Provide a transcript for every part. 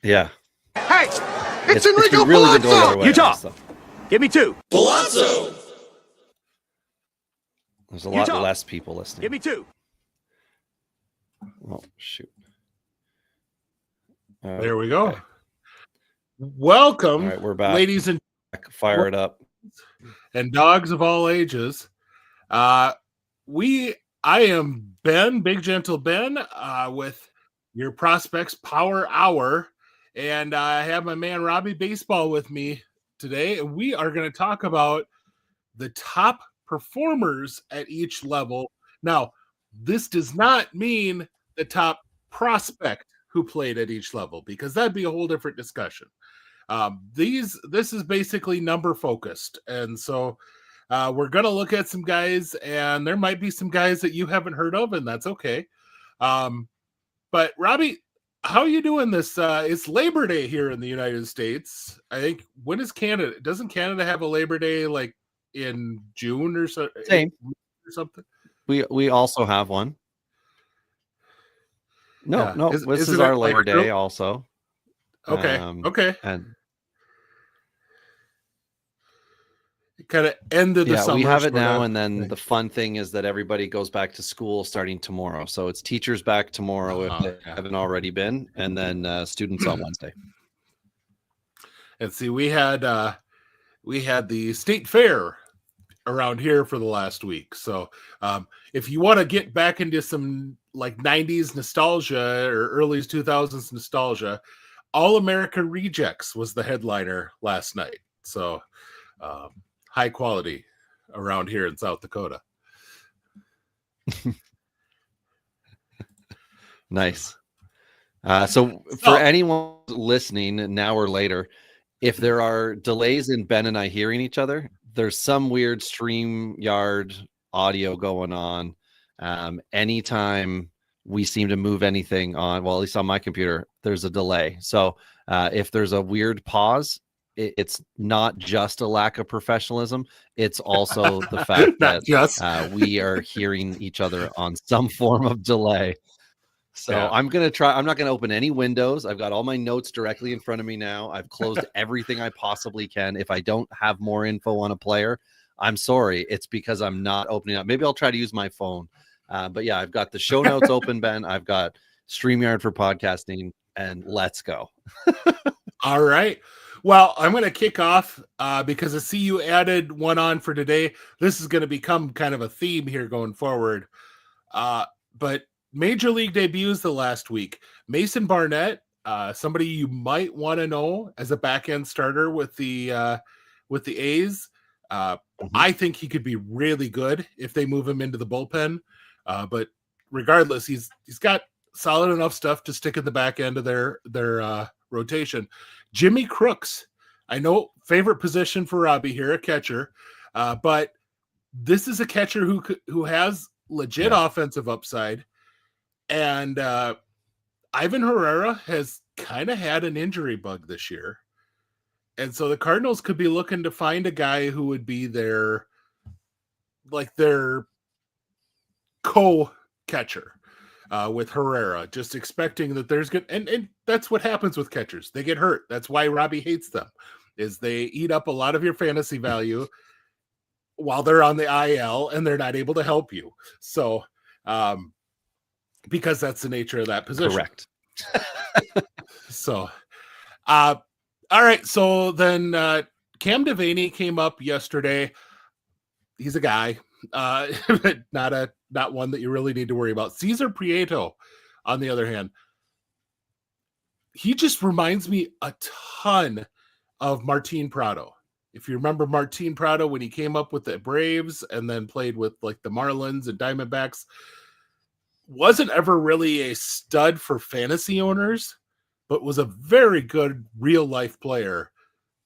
Yeah. Hey, it's Enrico really been going the other Pallazzo! way. Utah. So Give me 2. Pallazzo! there's a lot Utah. less people listening. Give me 2. Oh, shoot. There we go. Welcome, All right, we're back. ladies and Fire it up. dogs of all ages. I am Ben, Big Gentle Ben, with your Prospects Power Hour, and I have my man Robbie Baseball with me today, and we are going to talk about the top performers at each level. Now, this does not mean the top prospect who played at each level, because that'd be a whole different discussion. This is basically number focused, and so we're going to look at some guys, and there might be some guys that you haven't heard of, and that's okay. But Robbie, how are you doing this? It's Labor Day here in the United States. I think, when is Canada? Doesn't Canada have a Labor Day like in June or so? Same. Or something? We also have one. No, Yeah. this is our Labor Day also. Okay. Okay. And kind of ended the summer. We have it now, and then the fun thing is that everybody goes back to school starting tomorrow. So it's teachers back tomorrow if they haven't already been, and then students on Wednesday. And see, we had the state fair around here for the last week. So if you want to get back into some like 90s nostalgia or early 2000s nostalgia, All American Rejects was the headliner last night. So high quality around here in South Dakota. Nice. So for anyone listening now or later, if there are delays in Ben and I hearing each other, there's some weird StreamYard audio going on. Anytime we seem to move anything on, well, at least on my computer, there's a delay. So if there's a weird pause, it's not just a lack of professionalism. It's also the fact that we are hearing each other on some form of delay. So I'm going to try. I'm not going to open any windows. I've got all my notes directly in front of me now. I've closed everything I possibly can. If I don't have more info on a player, I'm sorry. It's because I'm not opening up. Maybe I'll try to use my phone. But yeah, I've got the show notes open, Ben. I've got StreamYard for podcasting, and let's go. All right. Well, I'm going to kick off because I see you added one on for today. This is going to become kind of a theme here going forward. But Major League debuts the last week. Mason Barnett, somebody you might want to know as a back-end starter with the A's. I think he could be really good if they move him into the bullpen. But regardless, he's got solid enough stuff to stick in the back end of their rotation. Jimmy Crooks, I know favorite position for Robbie here, a catcher, but this is a catcher who has legit offensive upside. And Ivan Herrera has kind of had an injury bug this year. And so the Cardinals could be looking to find a guy who would be their co-catcher with Herrera, just expecting that there's good. And that's what happens with catchers. They get hurt. That's why Robbie hates them, is they eat up a lot of your fantasy value while they're on the IL and they're not able to help you. So, because that's the nature of that position. Correct. So, all right. So then Cam Devaney came up yesterday. He's a guy, but not one that you really need to worry about. Cesar Prieto, on the other hand, he just reminds me a ton of Martin Prado. If you remember Martin Prado when he came up with the Braves and then played with like the Marlins and Diamondbacks, wasn't ever really a stud for fantasy owners, but was a very good real life player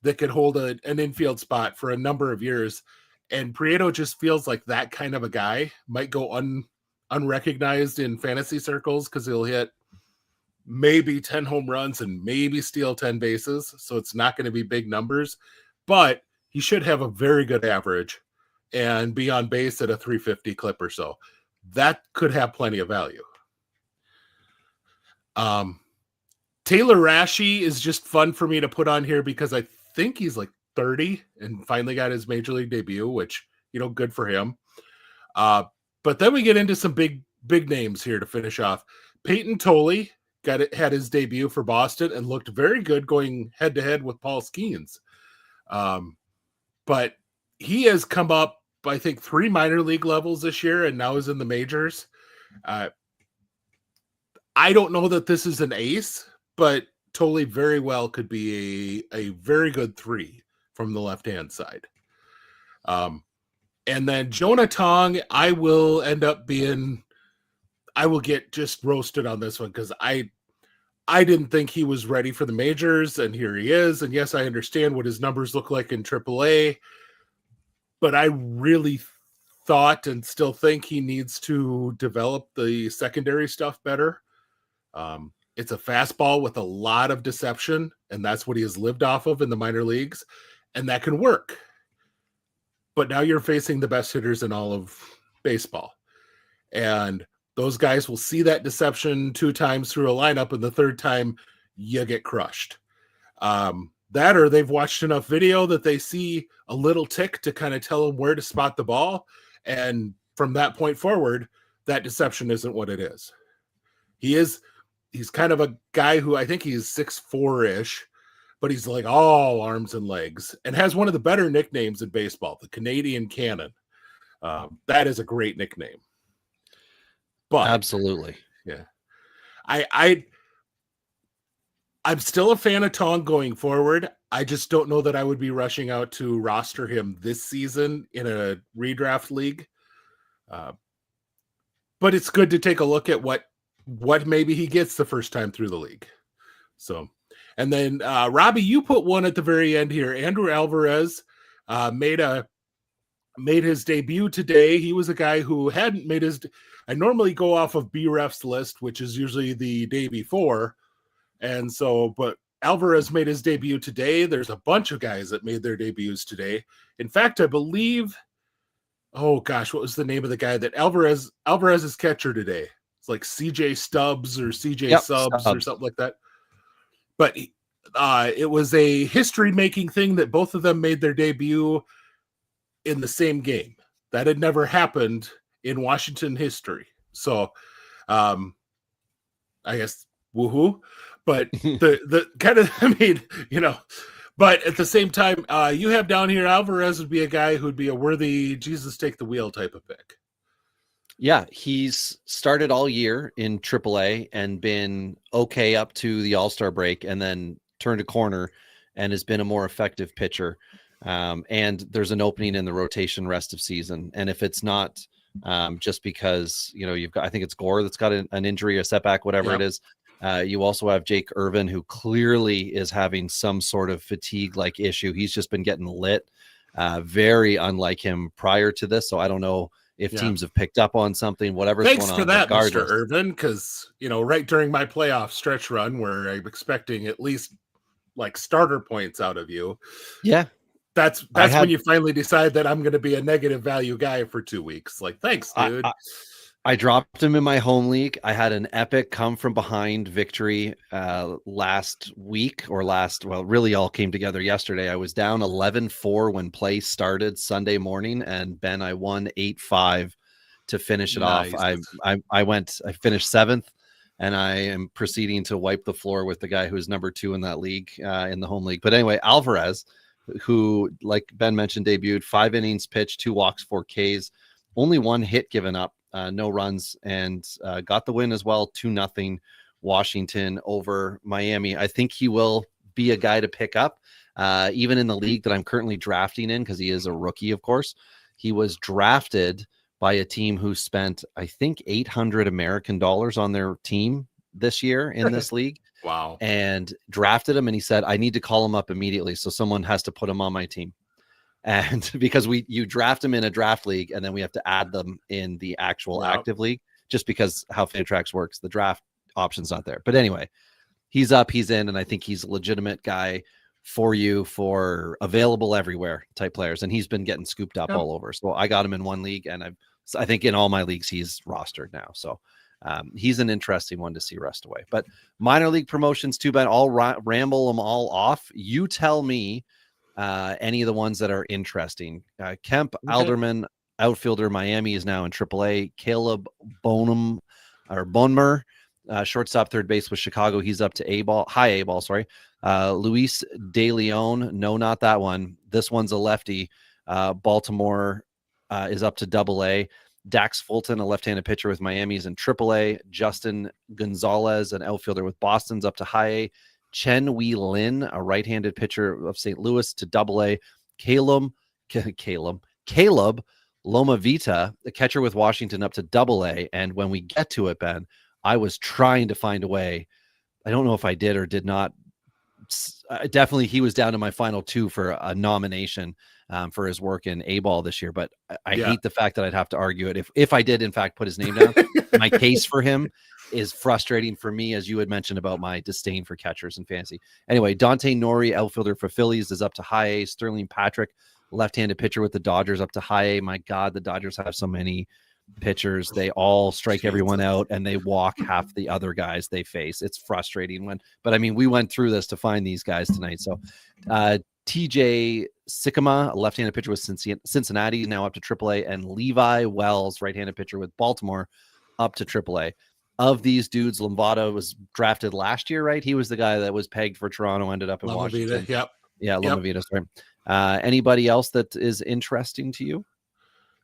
that could hold an infield spot for a number of years. And Prieto just feels like that kind of a guy. Might go unrecognized in fantasy circles because he'll hit maybe 10 home runs and maybe steal 10 bases. So it's not going to be big numbers, but he should have a very good average and be on base at a 350 clip or so. That could have plenty of value. Taylor Rashi is just fun for me to put on here because I think he's like 30 and finally got his major league debut, which, good for him. But then we get into some big names here to finish off. Peyton Tolley had his debut for Boston and looked very good going head to head with Paul Skeens. But he has come up, I think, 3 minor league levels this year and now is in the majors. I don't know that this is an ace, but Tolley very well could be a very good 3 from the left-hand side. And then Jonah Tong, I will get just roasted on this one because I didn't think he was ready for the majors, and here he is. And yes, I understand what his numbers look like in AAA, but I really thought and still think he needs to develop the secondary stuff better. It's a fastball with a lot of deception, and that's what he has lived off of in the minor leagues, and that can work. But now you're facing the best hitters in all of baseball, and those guys will see that deception 2 times through a lineup, and the 3rd time you get crushed. That or they've watched enough video that they see a little tick to kind of tell them where to spot the ball, and from that point forward, that deception isn't what it is. He's kind of a guy who I think he's 6'4"-ish, but he's like all arms and legs and has one of the better nicknames in baseball, the Canadian Cannon. That is a great nickname. But absolutely. Yeah. I'm still a fan of Tong going forward. I just don't know that I would be rushing out to roster him this season in a redraft league. But it's good to take a look at what maybe he gets the first time through the league. So, and then Robbie, you put one at the very end here. Andrew Alvarez made his debut today. He was a guy who hadn't made his. I normally go off of BREF's list, which is usually the day before, and so. But Alvarez made his debut today. There's a bunch of guys that made their debuts today. In fact, I believe. Oh gosh, what was the name of the guy that Alvarez's catcher today? It's like CJ Stubbs or CJ Subs or something like that. But it was a history-making thing that both of them made their debut in the same game. That had never happened in Washington history. So, I guess, woohoo. But the kind of, but at the same time, you have down here, Alvarez would be a guy who'd be a worthy Jesus take the wheel type of pick. Yeah, he's started all year in AAA and been okay up to the All-Star break and then turned a corner and has been a more effective pitcher. And there's an opening in the rotation rest of season. And if it's not just because, you've got, I think it's Gore that's got an injury, a setback, whatever it is. You also have Jake Irvin, who clearly is having some sort of fatigue-like issue. He's just been getting lit, very unlike him prior to this. So I don't know if teams have picked up on something, whatever's Thanks going on. Thanks for that, Mr. Irvin, because, right during my playoff stretch run where I'm expecting at least like starter points out of you. Yeah. That's when you finally decide that I'm going to be a negative value guy for 2 weeks. Like, thanks, dude. I dropped him in my home league. I had an epic come from behind victory last week really all came together yesterday. I was down 11-4 when play started Sunday morning, and Ben, I won 8-5 to finish it off. I finished 7th, and I am proceeding to wipe the floor with the guy who's number 2 in that league, in the home league. But anyway, Alvarez, who, like Ben mentioned, debuted 5 innings pitched, 2 walks, 4 Ks, only 1 hit given up. No runs, and got the win as well. 2-0 Washington over Miami. I think he will be a guy to pick up, even in the league that I'm currently drafting in, because he is a rookie, of course. He was drafted by a team who spent, I think, $800 American on their team this year in this league. Wow. And drafted him, and he said, I need to call him up immediately, so someone has to put him on my team. And because you draft them in a draft league, and then we have to add them in the actual active league, just because how Fantrax works, the draft option's not there. But anyway, he's up, he's in, and I think he's a legitimate guy for you for available everywhere type players. And he's been getting scooped up all over. So I got him in one league, and I think in all my leagues he's rostered now. So He's an interesting one to see rest away. But minor league promotions too, Ben. I'll ramble them all off. You tell me any of the ones that are interesting. Kemp Alderman, outfielder, Miami, is now in AAA. Caleb Bonmer, shortstop, third base with Chicago. He's up to high A ball. Sorry. Luis De Leon. No, not that one. This one's a lefty. Baltimore is up to AA. Dax Fulton, a left-handed pitcher with Miami's in AAA. Justin Gonzalez, an outfielder with Boston's up to high A. Chen Wei Lin, a right-handed pitcher of St. Louis, to AA. Caleb Loma Vita, the catcher with Washington, up to AA. And when we get to it, Ben, I was trying to find a way. I don't know if I did or did not. Definitely, he was down to my final two for a nomination for his work in A-ball this year. But I hate the fact that I'd have to argue it. If I did, in fact, put his name down, my case for him is frustrating for me, as you had mentioned about my disdain for catchers in fantasy. Anyway, Dante Nori, outfielder for Phillies, is up to high A. Sterling Patrick, left-handed pitcher with the Dodgers, up to high A. My God, the Dodgers have so many pitchers. They all strike everyone out and they walk half the other guys they face. It's frustrating but I mean, we went through this to find these guys tonight. So TJ Sikkema, a left-handed pitcher with Cincinnati, now up to AAA, and Levi Wells, right-handed pitcher with Baltimore, up to AAA. Of these dudes, Lombada was drafted last year, right? He was the guy that was pegged for Toronto, ended up in Washington. Loma Vita, sorry. Anybody else that is interesting to you?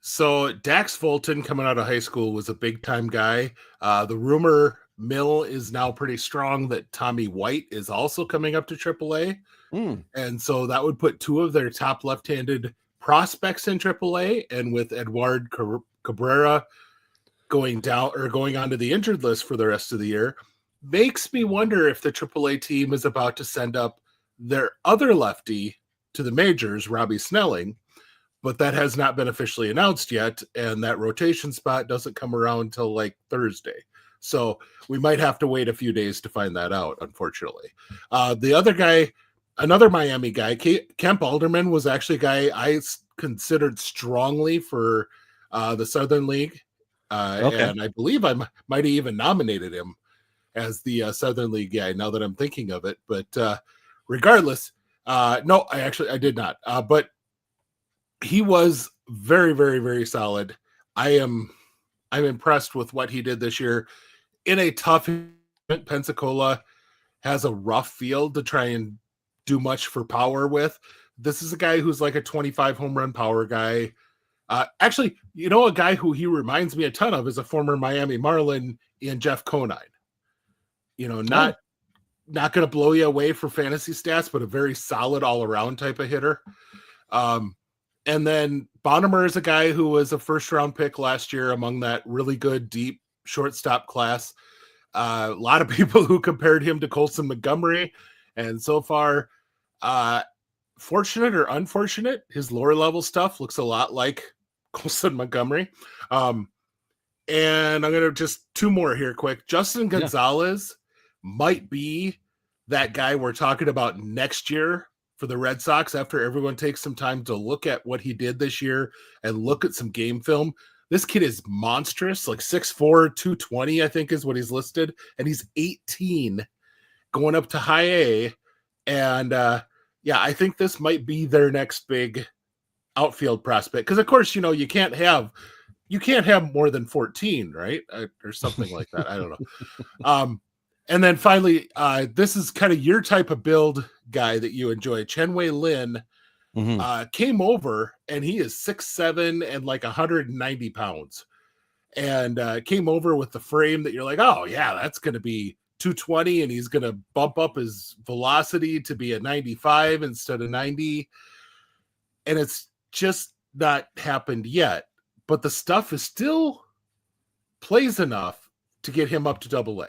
So Dax Fulton, coming out of high school, was a big-time guy. The rumor mill is now pretty strong that Tommy White is also coming up to AAA. And so that would put two of their top left-handed prospects in AAA. And with Eduard Cabrera going onto the injured list for the rest of the year, makes me wonder if the AAA team is about to send up their other lefty to the majors, Robbie Snelling. But that has not been officially announced yet, and that rotation spot doesn't come around until like Thursday. So we might have to wait a few days to find that out, unfortunately. The other guy, another Miami guy, Kemp Alderman, was actually a guy I considered strongly for the Southern League. And I believe I might have even nominated him as the Southern League guy, now that I'm thinking of it. But regardless, no, I did not. But he was very, very, very solid. I'm impressed with what he did this year in a tough. Pensacola has a rough field to try and do much for power with. This is a guy who's like a 25 home run power guy. Actually, a guy who he reminds me a ton of is a former Miami Marlin in Jeff Conine. Not going to blow you away for fantasy stats, but a very solid all around type of hitter. And then Bonnemer is a guy who was a first-round pick last year among that really good, deep shortstop class. A lot of people who compared him to Colson Montgomery. And so far, fortunate or unfortunate, his lower-level stuff looks a lot like Colson Montgomery. And I'm going to just two more here quick. Justin Gonzalez might be that guy we're talking about next year for the Red Sox after everyone takes some time to look at what he did this year and look at some game film. This kid is monstrous, like 6'4", 220, I think is what he's listed. And he's 18 going up to high A. And I think this might be their next big outfield prospect. Because of course, you can't have more than 14, right? Or something like that. I don't know. And then finally, this is kind of your type of build guy that you enjoy. Chen Wei Lin came over, and he is 6'7" and like 190 pounds. And came over with the frame that you're like, oh, yeah, that's going to be 220, and he's going to bump up his velocity to be a 95 instead of 90. And it's just not happened yet. But the stuff is still plays enough to get him up to AA.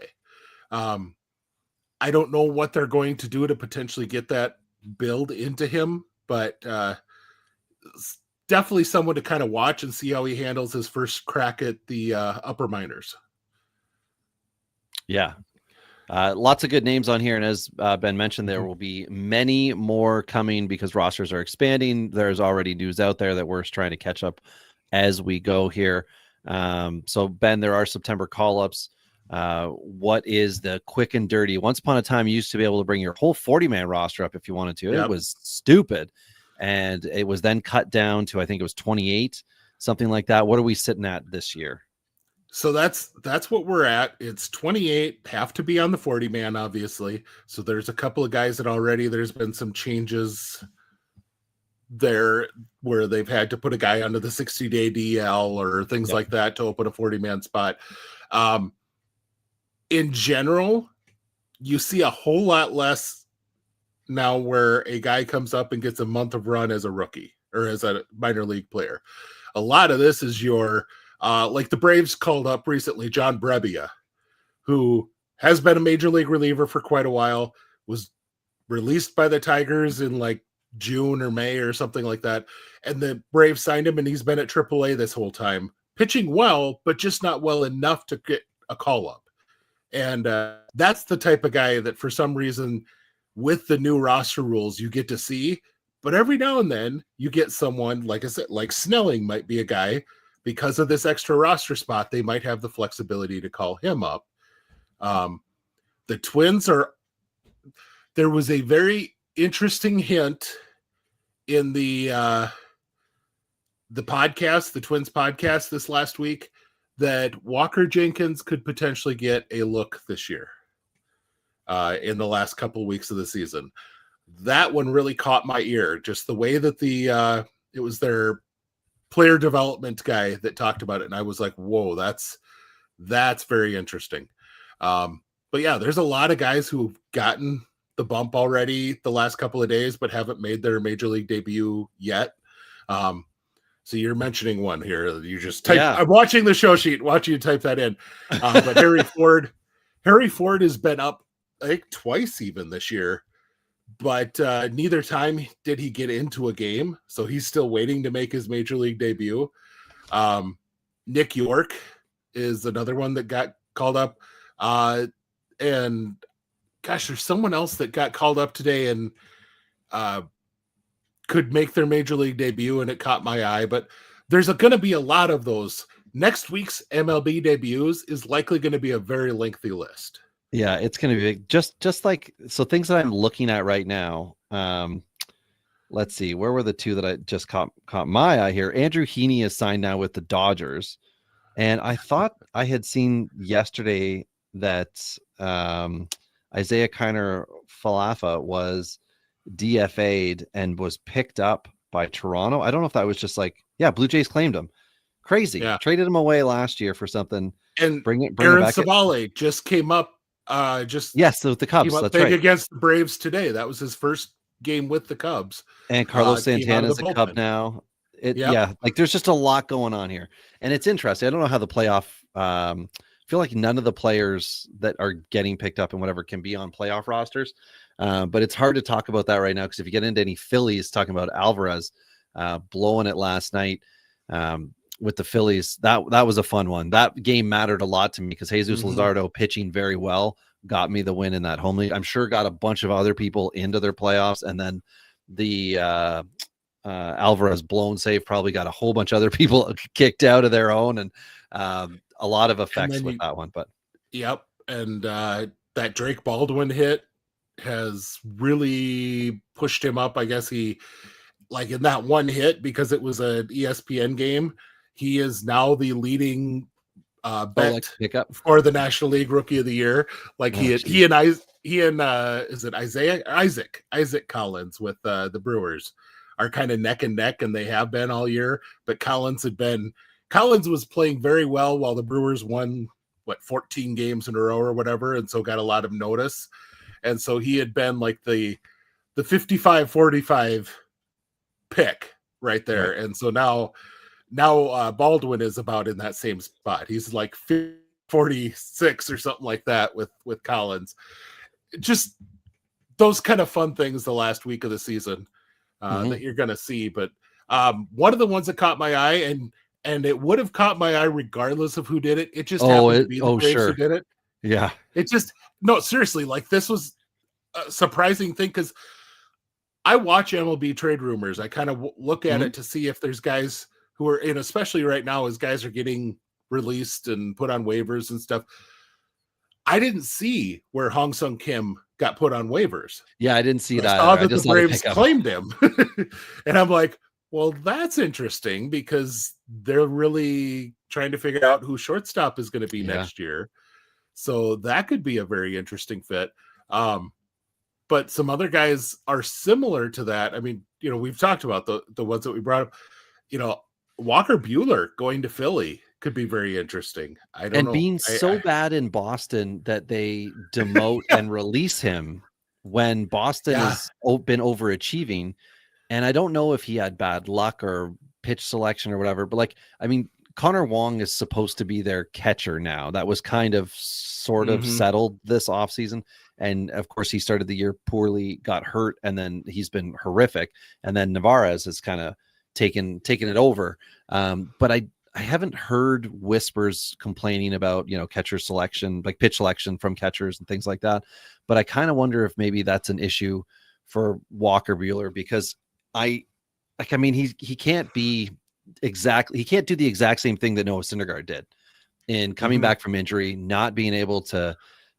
I don't know what they're going to do to potentially get that build into him, but definitely someone to kind of watch and see how he handles his first crack at the upper minors. Yeah. Lots of good names on here. And as Ben mentioned, there will be many more coming because rosters are expanding. There's already news out there that we're trying to catch up as we go here. So Ben, there are September call-ups. What is the quick and dirty? Once upon a time, you used to be able to bring your whole 40-man roster up if you wanted to. It was stupid. And it was then cut down to, I think it was 28, something like that. What are we sitting at this year? So that's what we're at. It's 28, have to be on the 40-man, obviously. So there's a couple of guys that already there's been some changes there where they've had to put a guy under the 60-day DL or things like that to open a 40-man spot. In general, you see a whole lot less now where a guy comes up and gets a month of run as a rookie or as a minor league player. A lot of this is your like the Braves called up recently John Brebbia, who has been a major league reliever for quite a while, was released by the Tigers in like June or May or something like that. And the Braves signed him and he's been at AAA this whole time, pitching well, but just not well enough to get a call up. And that's the type of guy that for some reason with the new roster rules you get to see. But every now and then you get someone, like I said, like Snelling might be a guy, because of this extra roster spot, they might have the flexibility to call him up. The Twins there was a very interesting hint in the podcast, the Twins podcast this last week, that Walker Jenkins could potentially get a look this year in the last couple of weeks of the season. That one really caught my ear, just the way that it was their player development guy that talked about it. And I was like, whoa, that's very interesting. But yeah, there's a lot of guys who've gotten the bump already the last couple of days, but haven't made their major league debut yet. So you're mentioning one here. You just type, I'm watching the show sheet, watching you type that in. But Harry Ford has been up, I think twice even this year, but neither time did he get into a game. So he's still waiting to make his major league debut. Nick York is another one that got called up. And gosh, there's someone else that got called up today and could make their major league debut, and it caught my eye. But there's going to be a lot of those. Next week's MLB debuts is likely going to be a very lengthy list. Yeah, it's going to be big. Just like, so things that I'm looking at right now. Let's see, where were the two that I just caught my eye here? Andrew Heaney is signed now with the Dodgers. And I thought I had seen yesterday that Isaiah Kiner Falefa was DFA'd and was picked up by Toronto. I don't know if that was just like, Blue Jays claimed him. Crazy. Yeah. Traded him away last year for something. And bring Aaron back Savale just came up. So the Cubs. That's big right. Against the Braves today. That was his first game with the Cubs. And Carlos Santana is a Cub now. Like there's just a lot going on here, and it's interesting. I don't know how the playoff. I feel like none of the players that are getting picked up and whatever can be on playoff rosters, but it's hard to talk about that right now because if you get into any Phillies, talking about Alvarez blowing it last night with the Phillies, that was a fun one. That game mattered a lot to me because Jesus Luzardo pitching very well got me the win in that home league. I'm sure got a bunch of other people into their playoffs, and then the Alvarez blown save probably got a whole bunch of other people kicked out of their own, and a lot of effects with that one. But and that Drake Baldwin hit has really pushed him up. I guess he, like in that one hit, because it was an ESPN game, he is now the leading bet for the National League Rookie of the Year. Like he and is it Isaac Collins with the Brewers are kind of neck and neck, and they have been all year. But Collins was playing very well while the Brewers won 14 games in a row or whatever, and so got a lot of notice. And so he had been like the 55-45 pick right there. Right. And so now Baldwin is about in that same spot. He's like 46 or something like that with Collins. Just those kind of fun things the last week of the season that you're going to see. But one of the ones that caught my eye, and it would have caught my eye regardless of who did it. It just happened to be the Braves who did it. Yeah. It just, no, seriously, like this was a surprising thing because I watch MLB trade rumors. I kind of look at it to see if there's guys who are in, especially right now as guys are getting released and put on waivers and stuff. I didn't see where Hong Sung Kim got put on waivers. Yeah, I didn't see that. I saw I that just the saw the Braves pickup. claimed him. And I'm like, well, that's interesting because they're really trying to figure out who shortstop is going to be next year. So that could be a very interesting fit. But some other guys are similar to that. I mean, we've talked about the ones that we brought up. Walker Buehler going to Philly could be very interesting. I don't know. Being so bad in Boston that they demote and release him when Boston has been overachieving. And I don't know if he had bad luck or pitch selection or whatever, but Connor Wong is supposed to be their catcher now. That was kind of sort of settled this offseason. And of course he started the year poorly, got hurt, and then he's been horrific. And then Navarez has kind of taken it over. But I haven't heard whispers complaining about, catcher selection, like pitch selection from catchers and things like that. But I kind of wonder if maybe that's an issue for Walker Buehler, because he can't be he can't do the exact same thing that Noah Syndergaard did in coming back from injury, not being able to,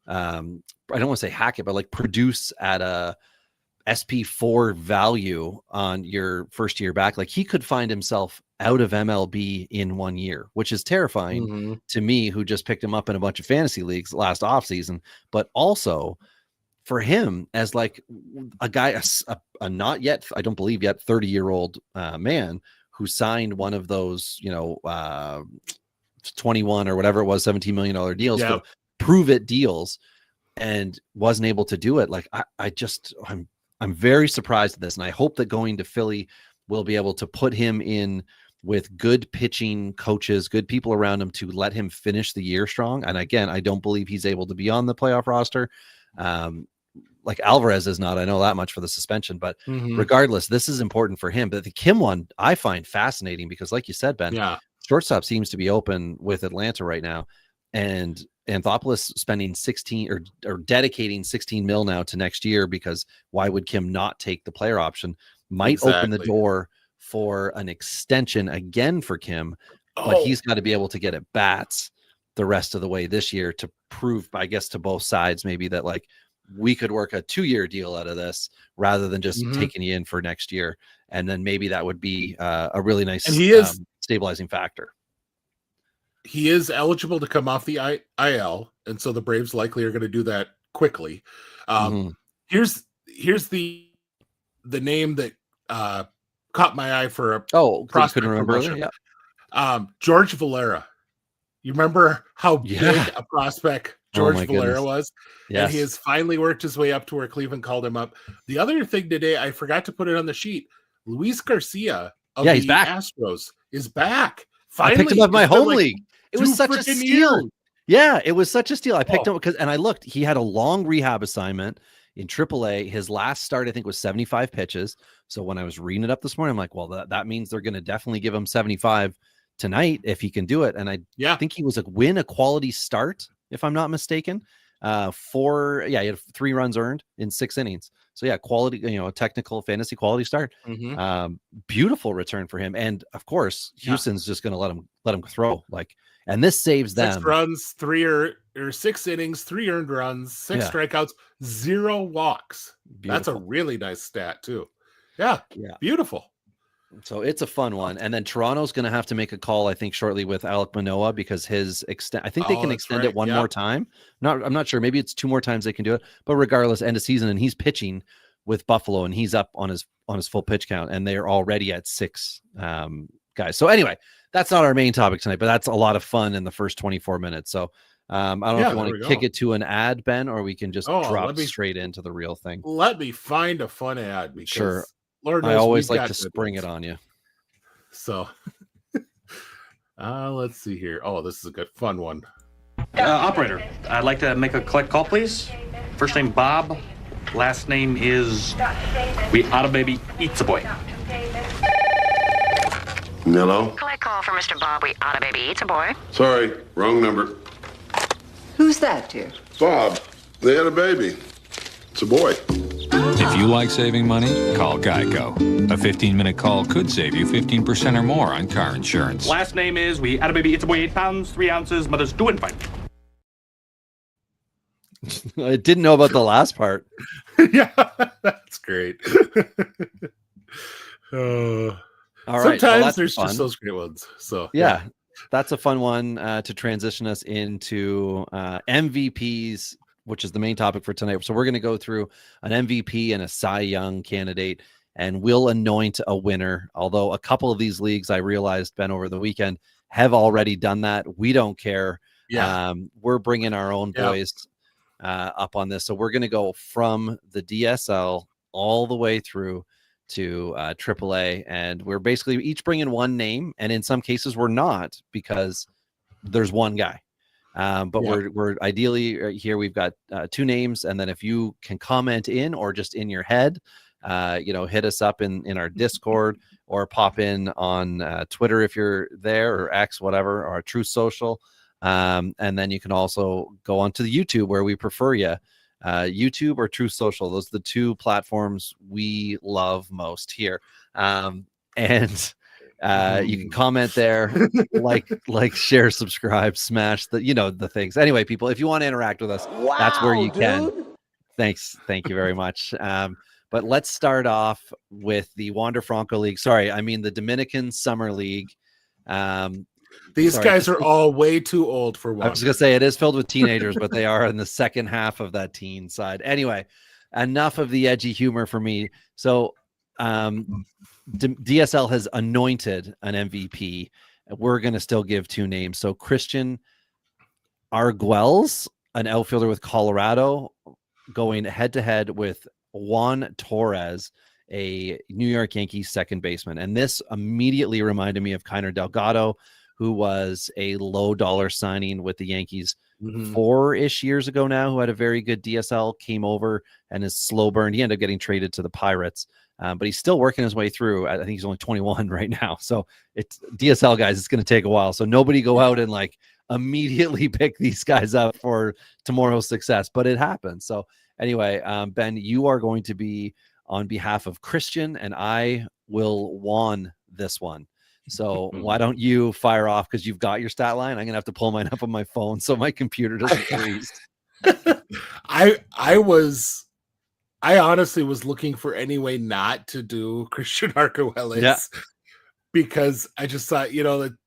I don't want to say hack it, but produce at a SP4 value on your first year back. Like, he could find himself out of MLB in 1 year, which is terrifying to me, who just picked him up in a bunch of fantasy leagues last offseason, but also for him as a guy, a not yet, I don't believe yet 30-year-old man who signed one of those, 21 or whatever it was, $17 million deals, but prove it deals, and wasn't able to do it. I'm very surprised at this. And I hope that going to Philly will be able to put him in with good pitching coaches, good people around him to let him finish the year strong. And again, I don't believe he's able to be on the playoff roster. Alvarez is not, I know that much for the suspension, but regardless, this is important for him. But the Kim one I find fascinating because, like you said, Ben, shortstop seems to be open with Atlanta right now. And Anthopoulos spending 16 or dedicating 16 mil now to next year, because why would Kim not take the player option? Might open the door for an extension again for Kim, but he's got to be able to get at bats the rest of the way this year to prove, I guess, to both sides maybe that we could work a 2-year deal out of this rather than just taking you in for next year. And then maybe that would be a really nice stabilizing factor. He is eligible to come off the IL, and so the Braves likely are going to do that quickly. Here's the name that caught my eye for a prospect promotion. George Valera. You remember how big a prospect George Valera was? Yes. And he has finally worked his way up to where Cleveland called him up. The other thing today, I forgot to put it on the sheet. Luis Garcia of the Astros is back. Finally, I picked him up in my home league. It was such a steal. Yeah, it was such a steal. I picked him and I looked. He had a long rehab assignment in AAA. His last start, I think, was 75 pitches. So when I was reading it up this morning, I'm like, well, that means they're going to definitely give him 75 tonight if he can do it. And I think he was a quality start, if I'm not mistaken. He had 3 runs earned in 6 innings. So quality, a technical fantasy quality start. Beautiful return for him. And of course, Houston's just going to let him throw. And this saves them 6 runs, 3 or 6 innings, 3 earned runs, 6 strikeouts, 0 walks. Beautiful. That's a really nice stat too. Yeah. Beautiful. So it's a fun one. And then Toronto's going to have to make a call, I think, shortly with Alek Manoah, because I think they can extend it one more time. I'm not sure. Maybe it's 2 more times they can do it. But regardless, end of season, and he's pitching with Buffalo, and he's up on his full pitch count, and they're already at 6 guys. So anyway, that's not our main topic tonight, but that's a lot of fun in the first 24 minutes. So I don't know if you want to kick it to an ad, Ben, or we can just drop straight into the real thing. Let me find a fun ad, because sure. Lord knows I always like to spring it on you. So let's see here. Oh, this is a good fun one. Operator, I'd like to make a collect call, please. First name Bob, last name is We Oughta Baby Eats a Boy. Hello? Collect call for Mr. Bob. We Oughta Baby Eats a Boy. Sorry, wrong number. Who's that, dear? Bob, they had a baby. It's a boy. If you like saving money, call Geico. A 15-minute call could save you 15% or more on car insurance. Last name is We Oughta Baby Eats a Boy, 8 pounds, 3 ounces. Mother's doing fine. I didn't know about the last part. Yeah, that's great. All right. Well, Sometimes that's there's fun. just those great ones. So Yeah, that's a fun one to transition us into MVPs, which is the main topic for tonight. So we're going to go through an MVP and a Cy Young candidate, and we'll anoint a winner. Although a couple of these leagues, I realized, Ben, over the weekend, have already done that. We don't care. Yeah. We're bringing our own boys up on this. So we're going to go from the DSL all the way through to AAA, and we're basically each bringing one name, and in some cases we're not, because there's one guy. But we're ideally here we've got two names, and then if you can comment in or just in your head, hit us up in our Discord, or pop in on Twitter if you're there, or X, whatever, or True Social. And then you can also go onto the YouTube, where we prefer you. YouTube or True Social. Those are the two platforms we love most here. And you can comment there, like, share, subscribe, smash the things. Anyway, people, if you want to interact with us, that's where you can. Thanks. Thank you very much. But let's start off with the Wander Franco League. Sorry, I mean the Dominican Summer League. These guys are all way too old for one. I was going to say it is filled with teenagers, but they are in the second half of that teen side. Anyway, enough of the edgy humor for me. So DSL has anointed an MVP. We're going to still give two names. So Christian Arguelles, an outfielder with Colorado, going head-to-head with Juan Torres, a New York Yankees second baseman. And this immediately reminded me of Kiner Delgado, who was a low dollar signing with the Yankees 4-ish years ago now, who had a very good DSL, came over and is slow burn. He ended up getting traded to the Pirates, but he's still working his way through. I think he's only 21 right now. So it's DSL guys, it's going to take a while. So nobody go out and like immediately pick these guys up for tomorrow's success, but it happens. So anyway, Ben, you are going to be on behalf of Christian, and I will won this one. So why don't you fire off, because you've got your stat line. I'm gonna have to pull mine up on my phone so my computer doesn't freeze. I honestly was looking for any way not to do Christian Arguelles, because I just thought, that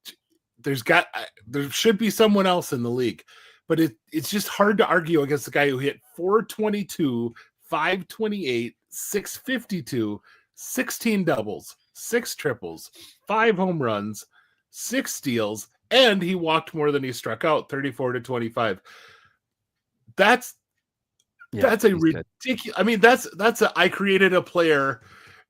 there should be someone else in the league, but it's just hard to argue against the guy who hit 422, 528, 652, 16 doubles, 6 triples, 5 home runs, 6 steals, and he walked more than he struck out, 34-25. That's a ridiculous. I mean, I created a player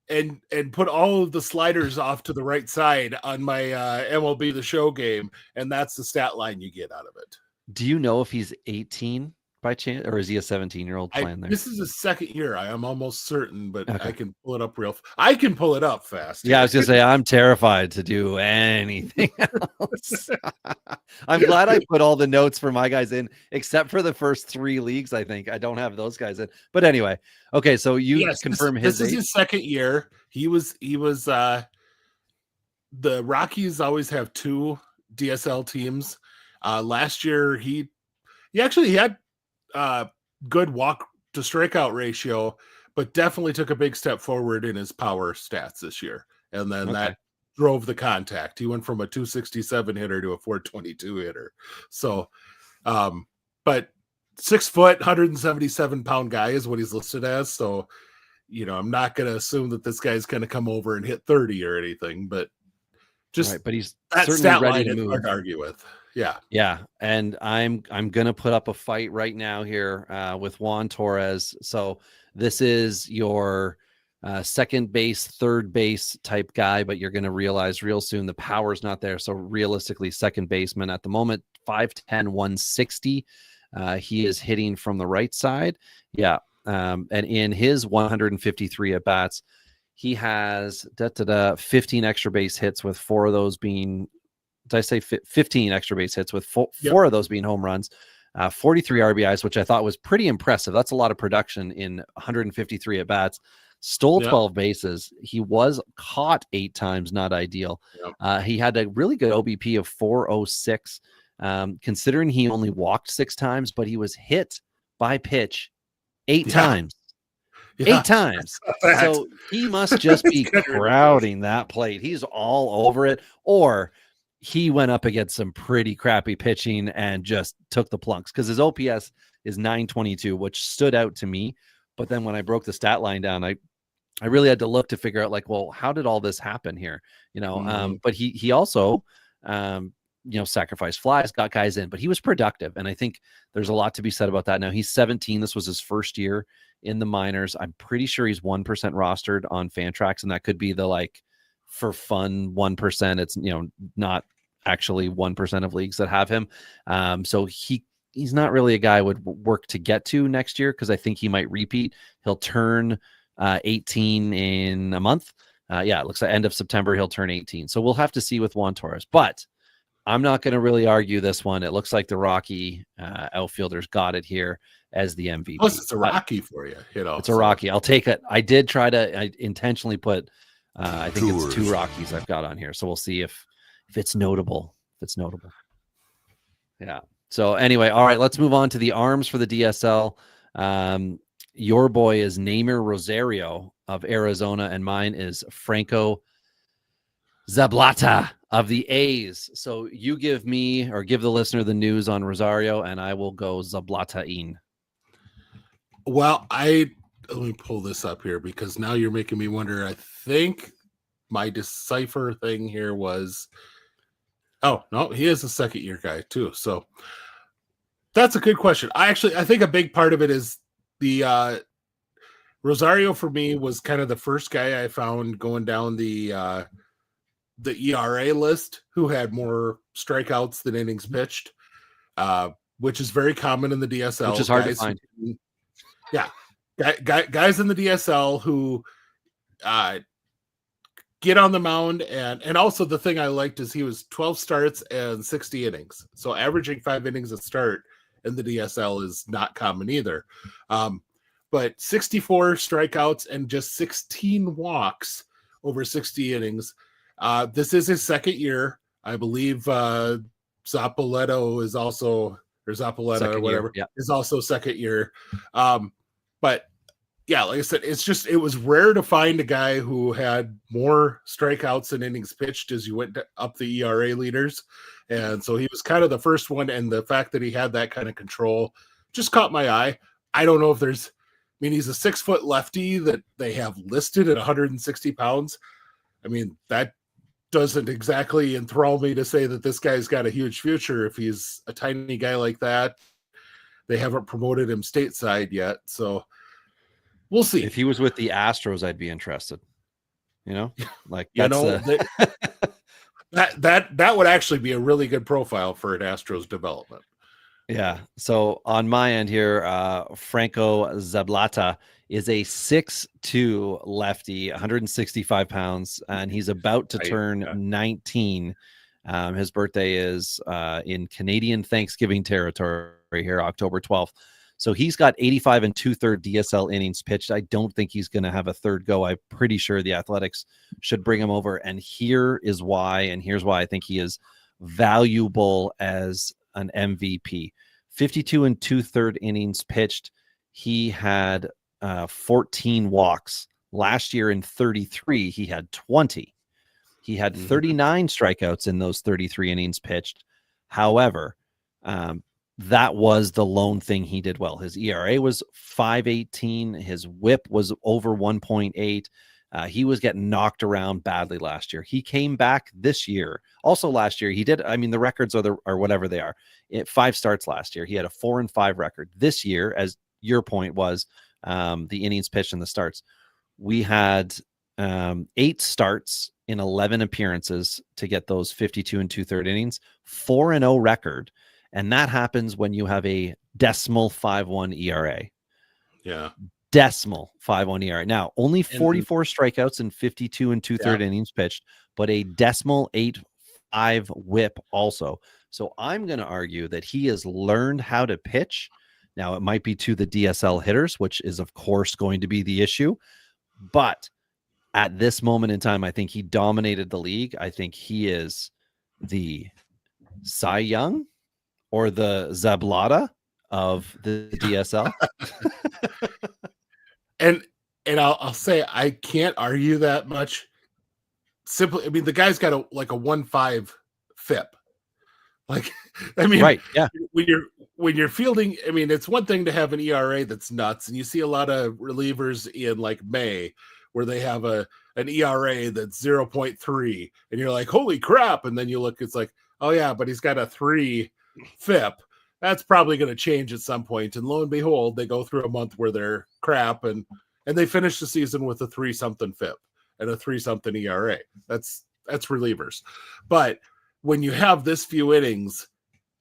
and put all of the sliders off to the right side on my MLB The Show game, and that's the stat line you get out of it. Do you know if he's 18 by chance, or is he a 17-year-old playing there? This is his second year. I am almost certain, but okay. I can pull it up I can pull it up fast. Yeah, I was gonna say I'm terrified to do anything else. I'm glad I put all the notes for my guys in, except for the first 3 leagues. I think I don't have those guys in. But anyway, okay. So you confirm this is his second year. He was. The Rockies always have 2 DSL teams. Last year he actually had good walk to strikeout ratio, but definitely took a big step forward in his power stats this year. And then that drove the contact. He went from a 267 hitter to a 422 hitter. So, but 6 foot, 177 pound guy is what he's listed as. So, I'm not going to assume that this guy's going to come over and hit 30 or anything, but just, but he's that certainly stat ready line to is move. hard to argue with. Yeah. And I'm gonna put up a fight right now here with Juan Torres. So this is your second base, third base type guy, but you're gonna realize real soon the power's not there. So realistically, second baseman at the moment, 5'10", 160. He is hitting from the right side. And in his 153 at bats, he has 15 extra base hits, with 4 of those being. Did I say 15 extra base hits, with 4 of those being home runs, 43 RBIs, which I thought was pretty impressive. That's a lot of production in 153 at bats. Stole 12 bases. He was caught 8 times, not ideal. He had a really good OBP of 406, considering he only walked 6 times, but he was hit by pitch 8 Yeah. times. Yeah. 8 times. So he must just be crowding that plate. He's all over it. Or he went up against some pretty crappy pitching and just took the plunks, because his OPS is 922, which stood out to me. But then when I broke the stat line down, I really had to look to figure out, like, well, how did all this happen here? But he also, sacrificed flies, got guys in, but he was productive. And I think there's a lot to be said about that. Now he's 17. This was his first year in the minors. I'm pretty sure he's 1% rostered on Fantrax, and that could be the, like, for fun 1%. It's, not actually 1% of leagues that have him. So he's not really a guy I would work to get to next year, because I think he might repeat. He'll turn 18 in a month. It looks like end of September he'll turn 18. So we'll have to see with Juan Torres. But I'm not going to really argue this one. It looks like the Rocky outfielders got it here as the MVP. Plus, it's a Rocky for you. It's a Rocky. I'll take it. I did try to. I intentionally put. I think it's 2 Rockies I've got on here. So we'll see if it's notable. Yeah. So anyway, all right. Let's move on to the arms for the DSL. Your boy is Namer Rosario of Arizona, and mine is Franco Zablata of the A's. So you give me, or give the listener, the news on Rosario, and I will go Zablata-in. Well, let me pull this up here, because now you're making me wonder. I think my decipher thing here was, oh no, he is a second-year guy too. So that's a good question. I think a big part of it is the Rosario for me was kind of the first guy I found going down the ERA list who had more strikeouts than innings pitched, which is very common in the DSL. Which is hard to find. Guys in the DSL who get on the mound, and also the thing I liked is he was 12 starts and 60 innings. So averaging 5 innings a start in the DSL is not common either. But 64 strikeouts and just 16 walks over 60 innings. This is his second year. I believe Zapoletto is also, or Zapoletto second or whatever, year, is also second year. But yeah, like I said, it was rare to find a guy who had more strikeouts than innings pitched as you went up the ERA leaders. And so he was kind of the first one. And the fact that he had that kind of control just caught my eye. I don't know if he's a 6-foot lefty that they have listed at 160 pounds. I mean, that doesn't exactly enthrall me to say that this guy's got a huge future if he's a tiny guy like that. They haven't promoted him stateside yet, so we'll see. If he was with the Astros, I'd be interested. Like, that would actually be a really good profile for an Astros development. Yeah. So on my end here, Franco Zablata is a 6'2" lefty, 165 pounds, and he's about to turn 19. His birthday is in Canadian Thanksgiving territory here, October 12th. So he's got 85 and 2/3 DSL innings pitched. I don't think he's going to have a third go. I'm pretty sure the Athletics should bring him over. And here's why I think he is valuable as an MVP. 52 and 2/3 innings pitched. He had 14 walks. Last year in 33, he had 20. He had 39 strikeouts in those 33 innings pitched. However, that was the lone thing he did well. His ERA was 5.18. His WHIP was over 1.8. He was getting knocked around badly last year. He came back this year. Also last year, he did. I mean, the records are whatever they are. 5 starts last year. He had a 4-5 record. This year, as your point was, the innings pitched and the starts. We had 8 starts in 11 appearances to get those 52 and 2/3 innings, 4-0 record. And that happens when you have a decimal 5.1 ERA. Yeah. Decimal 5.1 ERA. Now, only 44 strikeouts and 52 and 2/3 innings pitched, but a decimal 8.5 WHIP also. So I'm going to argue that he has learned how to pitch. Now, it might be to the DSL hitters, which is, of course, going to be the issue. But at this moment in time, I think he dominated the league. I think he is the Cy Young or the Zablata of the DSL. And I'll say I can't argue that much. Simply, I mean, the guy's got a 1.5 FIP. Like, I mean, right? Yeah. When you're fielding, I mean, it's one thing to have an ERA that's nuts, and you see a lot of relievers in like May where they have an ERA that's 0.3, and you're like, holy crap! And then you look, it's like, oh yeah, but he's got a 3 FIP. That's probably going to change at some point. And lo and behold, they go through a month where they're crap, and they finish the season with a 3-something FIP and a 3-something ERA. That's relievers. But when you have this few innings,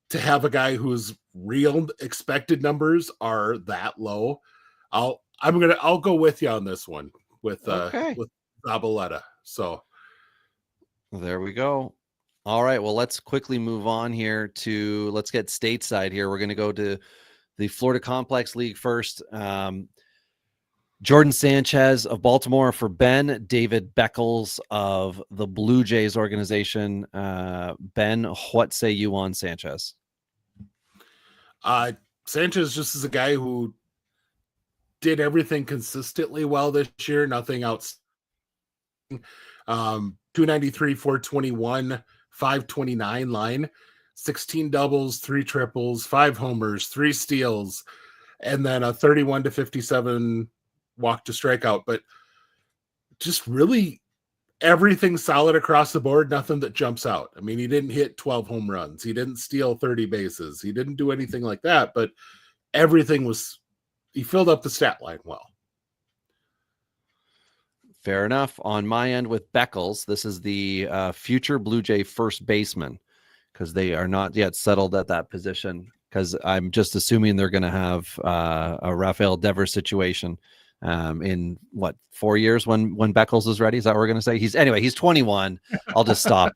to have a guy whose real expected numbers are that low, I'll go with you on this one with Zabaleta. So there we go. All right. Well, let's quickly move on here let's get stateside here. We're going to go to the Florida Complex League first. Jordan Sanchez of Baltimore for Ben, David Beckles of the Blue Jays organization. Ben, what say you on Sanchez? Sanchez just is a guy who did everything consistently well this year. Nothing else. 293, 421, 529 line, 16 doubles, 3 triples, 5 homers, 3 steals, and then a 31-57 walk to strikeout. But just really everything solid across the board, nothing that jumps out. I mean, he didn't hit 12 home runs. He didn't steal 30 bases. He didn't do anything like that, but everything he filled up the stat line well. Fair enough. On my end with Beckles, this is the future Blue Jay first baseman, because they are not yet settled at that position, because I'm just assuming they're going to have a Rafael Devers situation in 4 years when Beckles is ready. Is that what we're going to say? He's 21. I'll just stop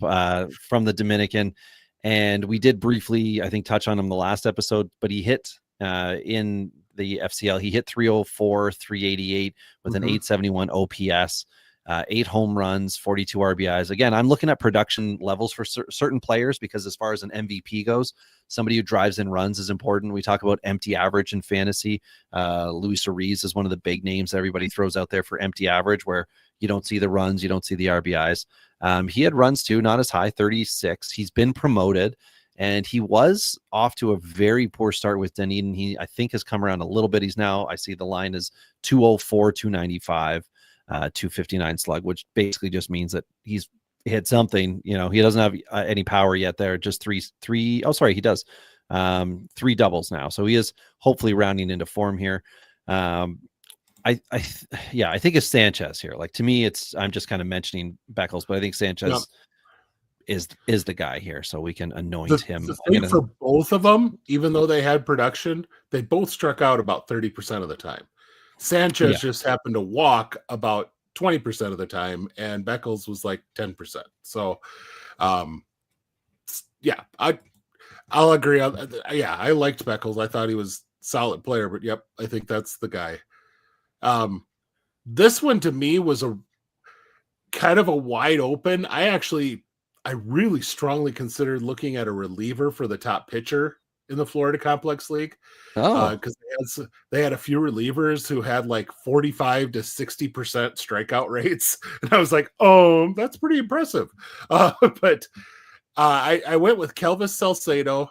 from the Dominican. And we did briefly, I think, touch on him the last episode, but he hit in the FCL. He hit 304, 388 with an 871 OPS, 8 home runs, 42 RBIs. Again, I'm looking at production levels for certain players, because as far as an MVP goes, somebody who drives and runs is important. We talk about empty average in fantasy. Luis Ariz is one of the big names that everybody throws out there for empty average, where you don't see the runs, you don't see the RBIs. He had runs too, not as high, 36. He's been promoted, and he was off to a very poor start with Dunedin. He, I think, has come around a little bit. He's now, I see the line is 204, 295, 259 slug, which basically just means that he's hit something. You know, he doesn't have any power yet there. Just three. Oh, sorry, he does 3 doubles now. So he is hopefully rounding into form here. I think it's Sanchez here. Like, to me, I'm just kind of mentioning Beckles, but I think Sanchez is the guy here, so we can anoint him. The thing for both of them, even though they had production, they both struck out about 30% of the time. Sanchez just happened to walk about 20% of the time, and Beckles was like 10%. So, I'll agree. I liked Beckles. I thought he was a solid player, but I think that's the guy. This one to me was a kind of a wide open. I really strongly considered looking at a reliever for the top pitcher in the Florida Complex League. Because they had a few relievers who had like 45 to 60% strikeout rates. And I was like, oh, that's pretty impressive. But I went with Kelvis Salcedo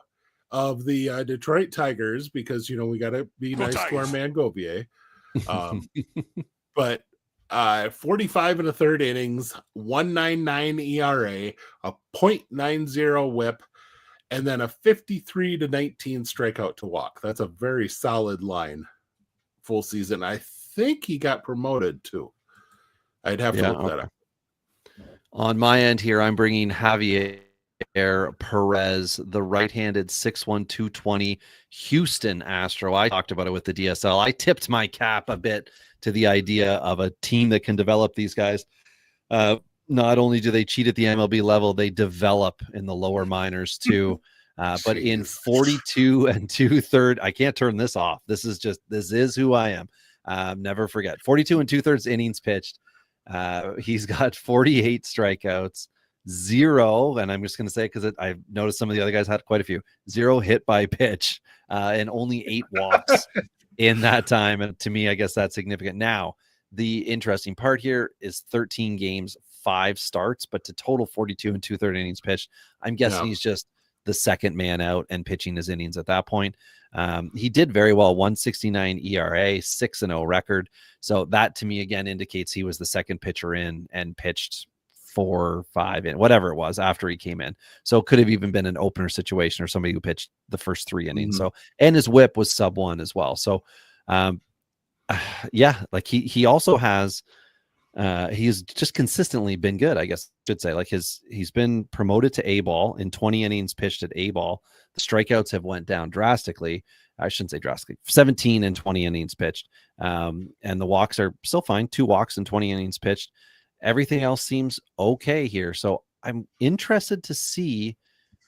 of the Detroit Tigers, because, we got to be nice to our man Govier. But 45 and a third innings, 1.99 ERA, a 0.90 whip, and then a 53-19 strikeout to walk. That's a very solid line full season. I think he got promoted too. I'd have to look that up. On my end here, I'm bringing Javier Perez, the right-handed 6'1", 220 Houston Astro. I talked about it with the DSL. I tipped my cap a bit to the idea of a team that can develop these guys. Not only do they cheat at the MLB level, they develop in the lower minors too. But in 42 and 2/3, I can't turn this off. This is who I am. Never forget. 42 and 2/3 innings pitched. He's got 48 strikeouts, 0, and I'm just going to say because I've noticed some of the other guys had quite a few, 0 hit by pitch and only 8 walks in that time. And to me, I guess that's significant. Now, the interesting part here is 13 games, 5 starts, but to total 42 and 2/3 innings pitched. I'm guessing he's just the second man out and pitching his innings at that point. He did very well, 1.69 ERA, 6-0 record. So that to me again indicates he was the second pitcher in and pitched 4, 5, and whatever it was after he came in. So it could have even been an opener situation or somebody who pitched the first 3 innings. So, and his whip was sub 1 as well. So, yeah, like he also has, he's just consistently been good, I guess I should say. Like he's been promoted to A ball in 20 innings pitched at A ball. The strikeouts have went down drastically. I shouldn't say drastically, 17 and 20 innings pitched. And the walks are still fine. 2 walks and 20 innings pitched. Everything else seems okay here. So I'm interested to see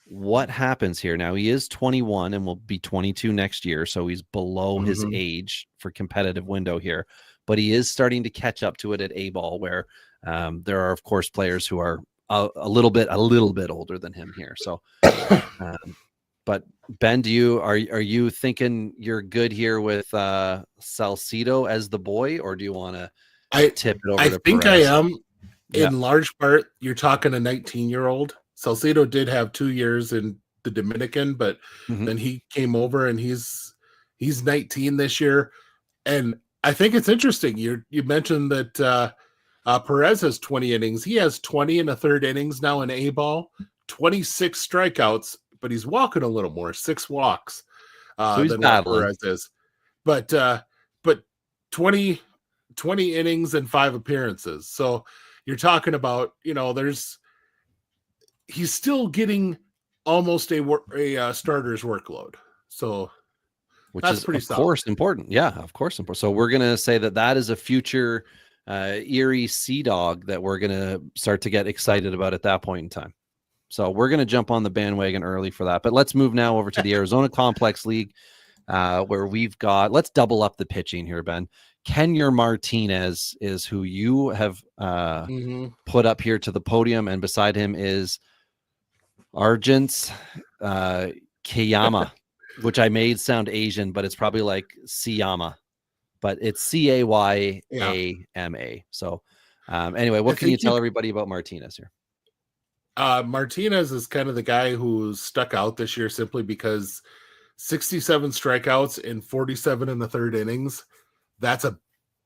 what happens here. Now he is 21 and will be 22 next year. So he's below his age for competitive window here, but he is starting to catch up to it at A ball where there are of course players who are a little bit older than him here. So, but Ben, are you thinking you're good here with Salcido as the boy, or do you want to tip it over to think Perez? I am. In large part, you're talking a 19-year-old. Salcido did have 2 years in the Dominican, but then he came over and he's 19 this year. And I think it's interesting. You mentioned that Perez has 20 innings. He has 20 and a third innings now in A ball, 26 strikeouts, but he's walking a little more, 6 walks so he's than battling. what Perez is. But 20 innings and 5 appearances. So you're talking about, he's still getting almost a starter's workload. So which that's is pretty of solid. course important. Yeah, of course important. So we're going to say that is a future Erie Sea Dog that we're going to start to get excited about at that point in time. So we're going to jump on the bandwagon early for that. But let's move now over to the Arizona Complex League where let's double up the pitching here, Ben. Kenyer Martinez is who you have put up here to the podium, and beside him is Argents Kayama, which I made sound Asian, but it's probably like Siyama, but it's Cayama. So anyway, what can you tell everybody about Martinez here? Martinez is kind of the guy who stuck out this year simply because 67 strikeouts in 47 and a third innings. That's a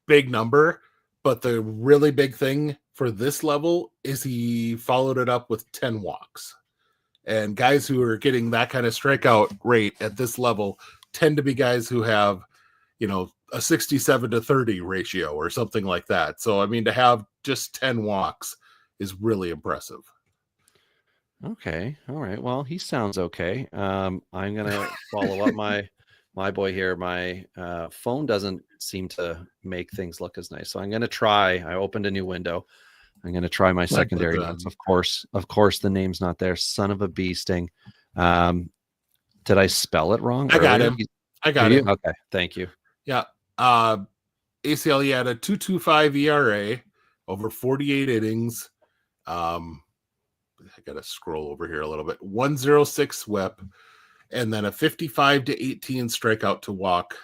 big number, but the really big thing for this level is he followed it up with 10 walks. And guys who are getting that kind of strikeout rate at this level tend to be guys who have, a 67 to 30 ratio or something like that. So, I mean, to have just 10 walks is really impressive. Okay. All right. Well, he sounds okay. I'm going to follow up my boy here. My phone doesn't seem to make things look as nice. So I'm going to try. I opened a new window. I'm going to try my secondary notes. Of course, the name's not there. Son of a bee sting. Did I spell it wrong? I got him. Okay. Thank you. Yeah. ACL, he had a 2.25 ERA over 48 innings. I got to scroll over here a little bit. 1.06 whip, and then a 55 to 18 strikeout to walk.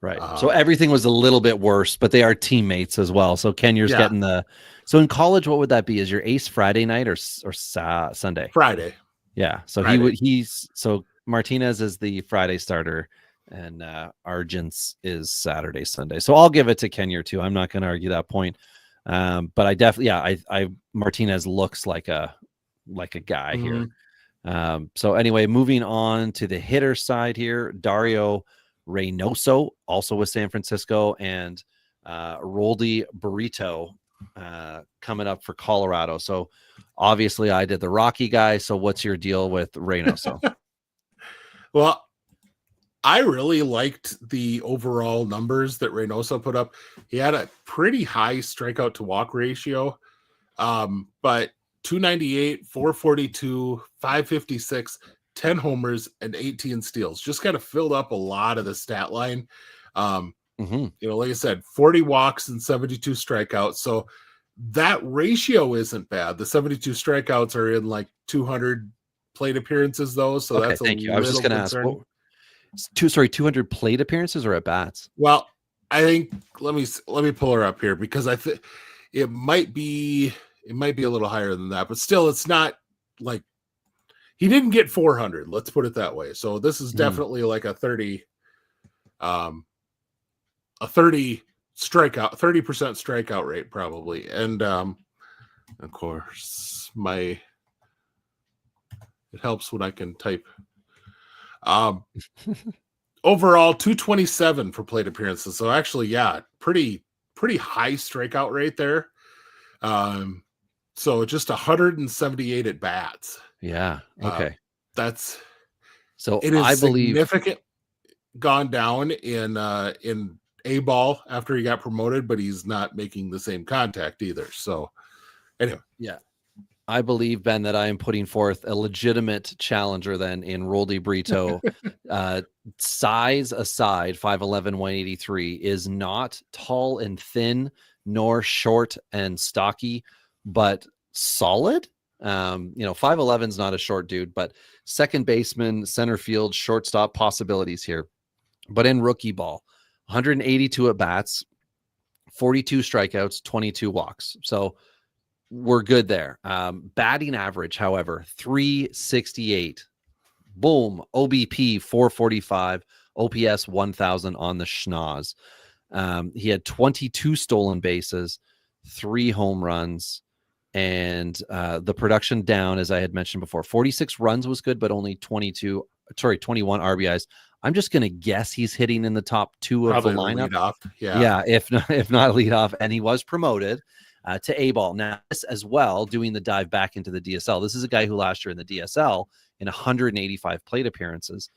Right. So everything was a little bit worse, but they are teammates as well. So Kenyer's getting so in college, what would that be? Is your ace Friday night or Sunday? Friday. Yeah. So Friday. So Martinez is the Friday starter and Argents is Saturday, Sunday. So I'll give it to Kenyer too. I'm not going to argue that point. But I definitely, Martinez looks like a guy here. So anyway, moving on to the hitter side here, Dario Reynoso, also with San Francisco, and Roldy Burrito coming up for Colorado. So obviously I did the Rocky guy. So what's your deal with Reynoso? Well, I really liked the overall numbers that Reynoso put up. He had a pretty high strikeout to walk ratio, but 298, 442, 556, 10 homers, and 18 steals. Just kind of filled up a lot of the stat line. Like I said, 40 walks and 72 strikeouts. So that ratio isn't bad. The 72 strikeouts are in like 200 plate appearances, though. So Okay, that's thank you. I was just going to ask, concerning. 200 plate appearances or at bats? Well, I think let me pull her up here because I think it might be a little higher than that, but still, it's not like he didn't get 400. Let's put it that way. So this is definitely like a 30 strikeout, 30% strikeout rate probably. And of course, it helps when I can type. Overall 227 for plate appearances. So actually, yeah, pretty high strikeout rate there. So just 178 at bats. Yeah. Okay. That's so it is I believe significant gone down in A ball after he got promoted, but he's not making the same contact either. So anyway, yeah. I believe, Ben, that I am putting forth a legitimate challenger then in Roldy Brito. Size aside, 5'11", 183 is not tall and thin, nor short and stocky, but solid. 5'11" is not a short dude, but second baseman, center field, shortstop possibilities here. But in rookie ball, 182 at bats, 42 strikeouts, 22 walks. So we're good there. Batting average, however, 368. Boom. OBP 445. OPS 1000 on the schnoz. He had 22 stolen bases, 3 home runs, and the production down, as I had mentioned before. 46 runs was good, but only 21 RBIs. I'm just going to guess he's hitting in the top 2 of the lineup. Lead off. Yeah, if not lead off, and he was promoted to A-ball. Now, this as well, doing the dive back into the DSL. This is a guy who last year in the DSL, in 185 plate appearances,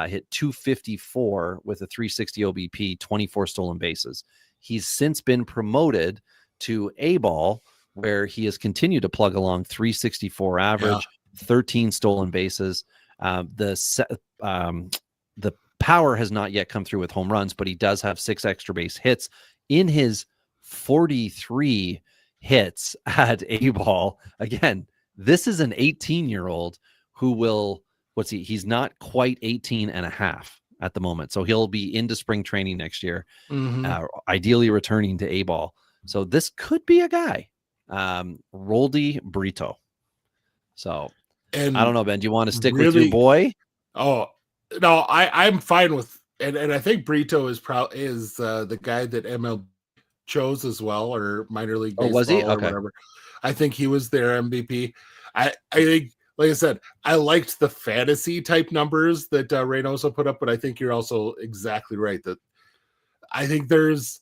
hit 254 with a 360 OBP, 24 stolen bases. He's since been promoted to A-ball, where he has continued to plug along, 364 average, 13 stolen bases. The power has not yet come through with home runs, but he does have 6 extra base hits in his 43 hits at A-ball. Again, this is an 18-year-old who will, he's not quite 18 and a half at the moment. So he'll be into spring training next year, ideally returning to A-ball. So this could be a guy, Roldy Brito. So and I don't know, Ben, do you want to stick really, with your boy? Oh, no, I'm fine with, and I think Brito is the guy that MLB chose as well, or minor league baseball, was he? or Okay. whatever. I think he was their MVP. I think, like I said, I liked the fantasy type numbers that Reynoso put up, but I think you're also exactly right that I think there's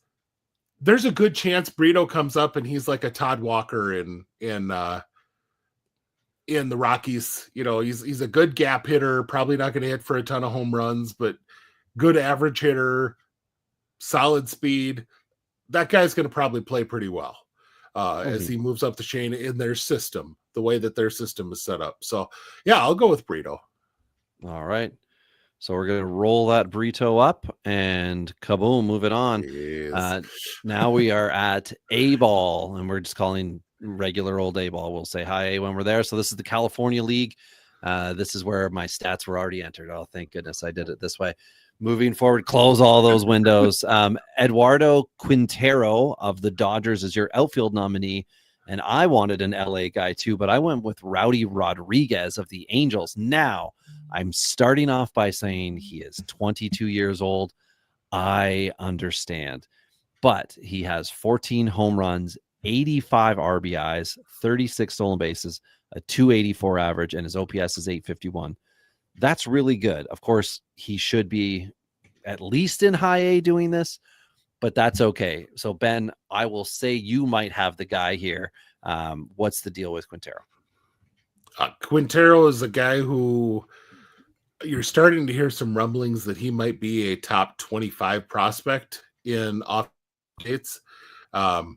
a good chance Brito comes up and he's like a Todd Walker in the Rockies. He's a good gap hitter, probably not going to hit for a ton of home runs, but good average hitter, solid speed. That guy's going to probably play pretty well as he moves up the chain in their system, the way that their system is set up. So, yeah, I'll go with Brito. All right. So we're going to roll that Brito up and kaboom, move it on. Yes. Now we are at A-ball, and we're just calling regular old A-ball. We'll say hi A when we're there. So this is the California League. This is where my stats were already entered. Oh, thank goodness I did it this way. Moving forward, close all those windows. Eduardo Quintero of the Dodgers is your outfield nominee, and I wanted an LA guy too, but I went with Rowdy Rodriguez of the Angels. Now, I'm starting off by saying he is 22 years old. I understand, but he has 14 home runs, 85 RBIs, 36 stolen bases, a 284 average, and his OPS is 851. That's really good. Of course, he should be at least in high A doing this, but that's okay. So, Ben, I will say you might have the guy here. What's the deal with Quintero? Quintero is a guy who you're starting to hear some rumblings that he might be a top 25 prospect in off dates. Lot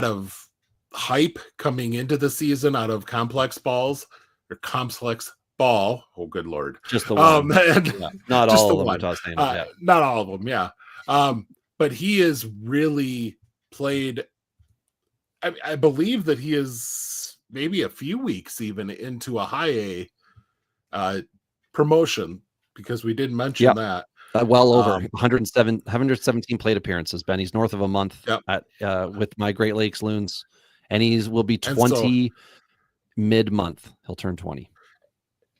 of hype coming into the season out of complex ball. Oh, good Lord. Just the one. Not just all the of one. them. Not all of them, yeah. But he has really played I believe that he is maybe a few weeks even into a high A promotion, because we did mention that. Well over 117 plate appearances, Ben. He's north of a month at with my Great Lakes Loons, and will be 20 mid-month. He'll turn 20.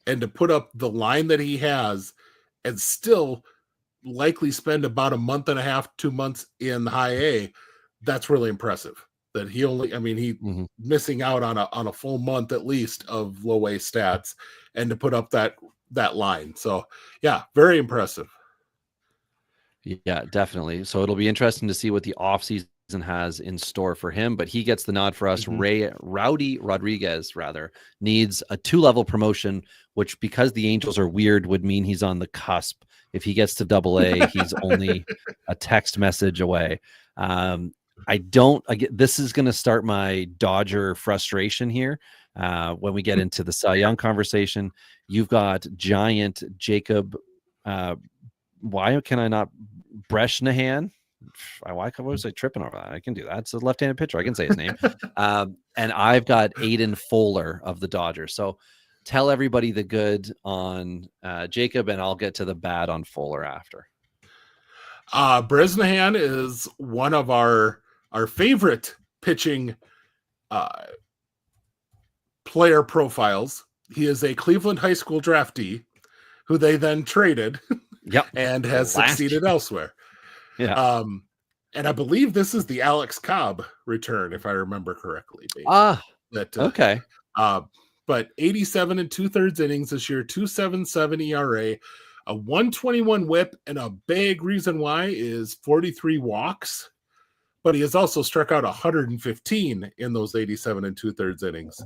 And to put up the line that he has and still likely spend about a month and a half, 2 months in high A, that's really impressive. That he missing out on a full month at least of low A stats, and to put up that line. So yeah, very impressive. Yeah, definitely. So it'll be interesting to see what the offseason has in store for him, but he gets the nod for us. Rowdy Rodriguez needs a 2-level promotion, which, because the Angels are weird, would mean he's on the cusp. If he gets to AA, he's only a text message away. This is going to start my Dodger frustration here. When we get into the Cy Young conversation, you've got giant Jacob. Why can I not Breshnahan? Why was I tripping over that? I can do that. It's a left-handed pitcher. I can say his name. And I've got Aiden Fuller of the Dodgers. So tell everybody the good on Jacob, and I'll get to the bad on Fuller after. Bresnahan is one of our favorite pitching player profiles. He is a Cleveland high school draftee who they then traded and has succeeded elsewhere. Yeah. And I believe this is the Alex Cobb return, if I remember correctly. Okay. But 87 2/3 innings this year, 2.77 ERA, a 121 whip, and a big reason why is 43 walks. But he has also struck out 115 in those 87 2/3 innings.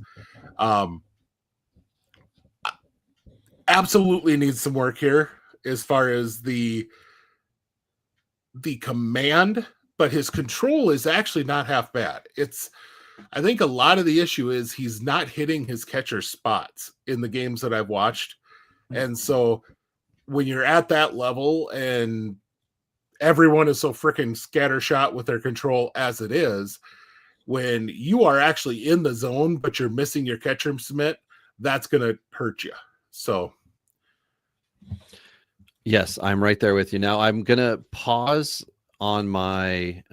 Absolutely needs some work here as far as the command, but his control is actually not half bad. I think a lot of the issue is he's not hitting his catcher spots in the games that I've watched. And so when you're at that level and everyone is so freaking scattershot with their control as it is, when you are actually in the zone, but you're missing your catcher mitt, that's going to hurt you. So. Yes, I'm right there with you. Now I'm going to pause on my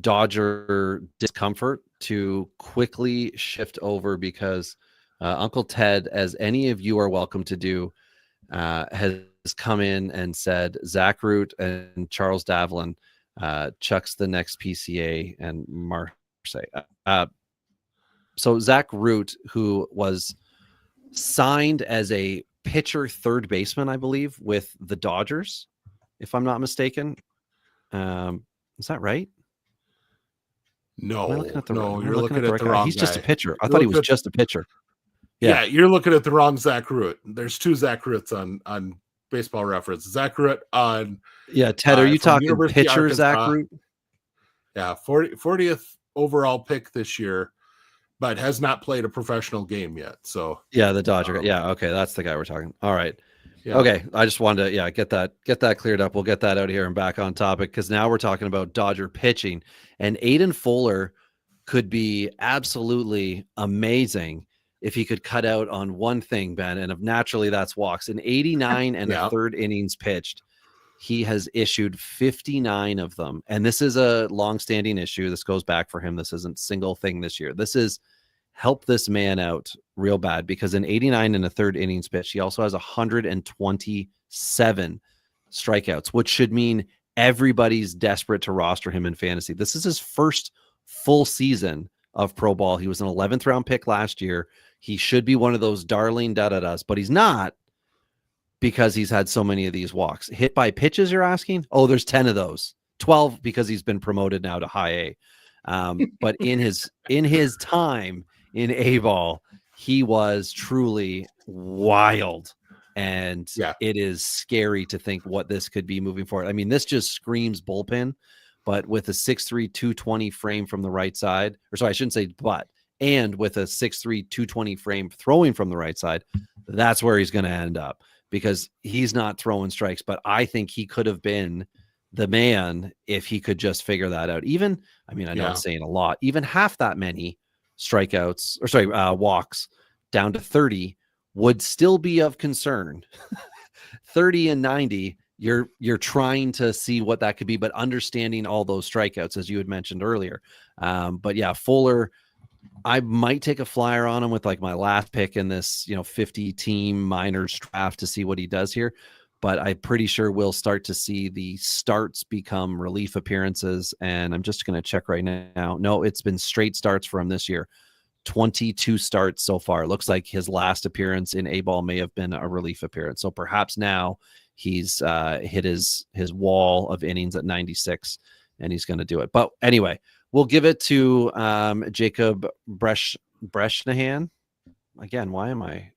Dodger discomfort to quickly shift over, because Uncle Ted, as any of you are welcome to do, has come in and said Zach Root and Charles Davlin, Chuck's the next PCA and Marseille. So Zach Root, who was signed as a pitcher third baseman, I believe, with the Dodgers, if I'm not mistaken. Is that right? No, you're looking at the wrong. He's just a pitcher. I thought he was just a pitcher. Yeah, you're looking at the wrong Zach Root. There's 2 Zach Roots on Baseball Reference. Zach Root on. Yeah, Ted, are you talking pitcher Zach Root? Yeah, 40th overall pick this year, but has not played a professional game yet. So yeah, the Dodger. Yeah, okay, that's the guy we're talking. All right. Yeah. Okay, I just wanted to get that cleared up. We'll get that out of here and back on topic, because now we're talking about Dodger pitching, and Aiden Fuller could be absolutely amazing if he could cut out on one thing, Ben, and naturally that's walks. In 89 and a third innings pitched, he has issued 59 of them, and this is a long-standing issue. This goes back for him. This isn't single thing this year. This is help this man out real bad, because in 89 and a third innings pitch, he also has 127 strikeouts, which should mean everybody's desperate to roster him in fantasy. This is his first full season of pro ball. He was an 11th round pick last year. He should be one of those darling da-da-das, but he's not, because he's had so many of these walks. Hit by pitches, you're asking? Oh, there's 10 of those. 12 because he's been promoted now to high A. But in his time in A-ball, he was truly wild. And it is scary to think what this could be moving forward. I mean, this just screams bullpen, but with a 6'3", 220 frame from the right side, or sorry, I shouldn't say but, and with a 6'3", 220 frame throwing from the right side, that's where he's going to end up, because he's not throwing strikes. But I think he could have been the man if he could just figure that out. Even, I mean, I know it's saying a lot, even half that many strikeouts or sorry, walks down to 30 would still be of concern. 30 and 90, you're trying to see what that could be, but understanding all those strikeouts, as you had mentioned earlier. But yeah, Fuller, I might take a flyer on him with like my last pick in this, 50 team minors draft to see what he does here. But I'm pretty sure we'll start to see the starts become relief appearances. And I'm just going to check right now. No, it's been straight starts for him this year. 22 starts so far. It looks like his last appearance in A-ball may have been a relief appearance. So perhaps now he's hit his wall of innings at 96 and he's going to do it. But anyway, we'll give it to Jacob Breshnahan. Again, why am I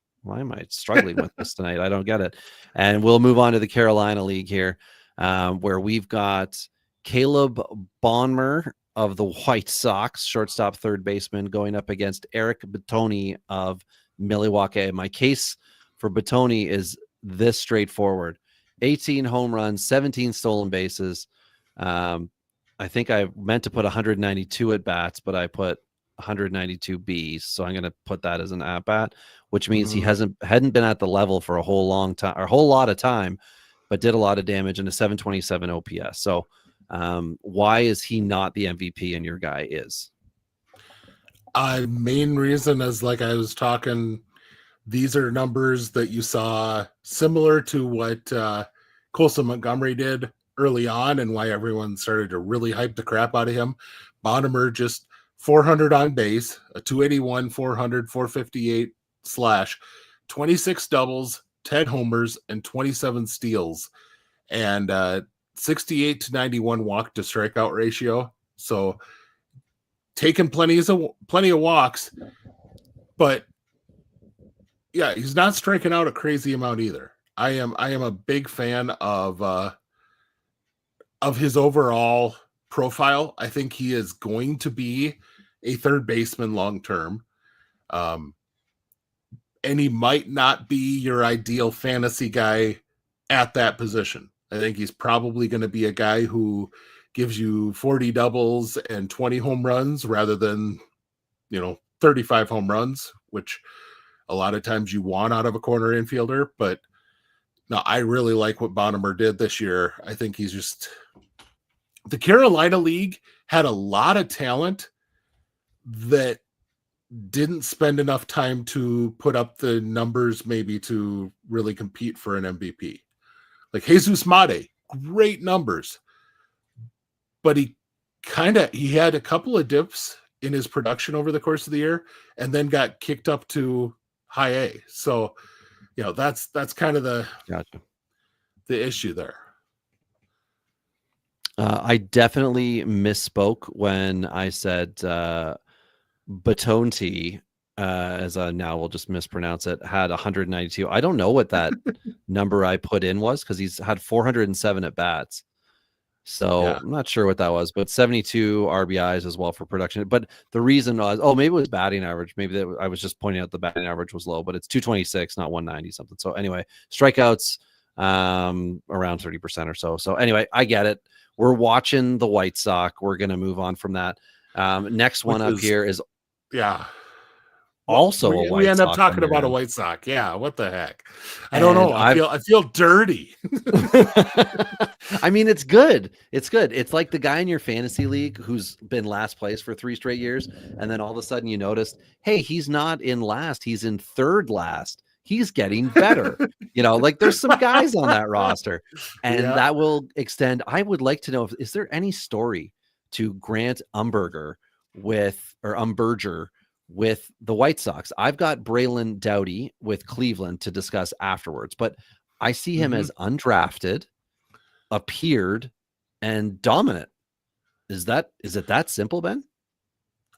struggling with this tonight? I don't get it. And we'll move on to the Carolina League here, where we've got Caleb Bonmer of the White Sox, shortstop, third baseman, going up against Eric Batoni of Milwaukee. My case for Batoni is this straightforward: 18 home runs, 17 stolen bases. I think I meant to put 192 at bats, but I put 192 Bs. So I'm going to put that as an at bat, which means he hadn't been at the level for a whole lot of time, but did a lot of damage in a 727 OPS. So why is he not the MVP and your guy is? Main reason is, like I was talking, these are numbers that you saw similar to what Colson Montgomery did early on, and why everyone started to really hype the crap out of him. Bonner just 400 on base, a 281, 400, 458 slash, 26 doubles, 10 homers, and 27 steals, and 68 to 91 walk to strikeout ratio. So taking plenty of walks, but yeah, he's not striking out a crazy amount either. I am a big fan of his overall profile. I think he is going to be a third baseman long term. And he might not be your ideal fantasy guy at that position. I think he's probably going to be a guy who gives you 40 doubles and 20 home runs rather than, 35 home runs, which a lot of times you want out of a corner infielder. But no, I really like what Bonner did this year. I think he's just... The Carolina League had a lot of talent that didn't spend enough time to put up the numbers maybe to really compete for an MVP. Like Jesus Mate, great numbers, but he had a couple of dips in his production over the course of the year and then got kicked up to high A. So, that's kind of the issue there. I definitely misspoke when I said Batonti, now we'll just mispronounce it, had 192. I don't know what that number I put in was, because he's had 407 at bats. So I'm not sure what that was, but 72 RBIs as well for production. But the reason was, maybe it was batting average. Maybe I was just pointing out the batting average was low, but it's 226, not 190 something. So anyway, strikeouts around 30% or so. So anyway, I get it. We're watching the White Sox. We're going to move on from that. Next one up here is also a White Sox. We end up talking about a White Sox. Yeah, what the heck? I don't know. I feel dirty. I mean, it's good. It's good. It's like the guy in your fantasy league who's been last place for 3 straight years, and then all of a sudden you notice, hey, he's not in last. He's in third last. He's getting better. Like there's some guys on that roster, and that will extend. I would like to know, is there any story to Grant Umberger with the White Sox? I've got Braylon Doughty with Cleveland to discuss afterwards, but I see him as undrafted, appeared, and dominant. Is it that simple, Ben?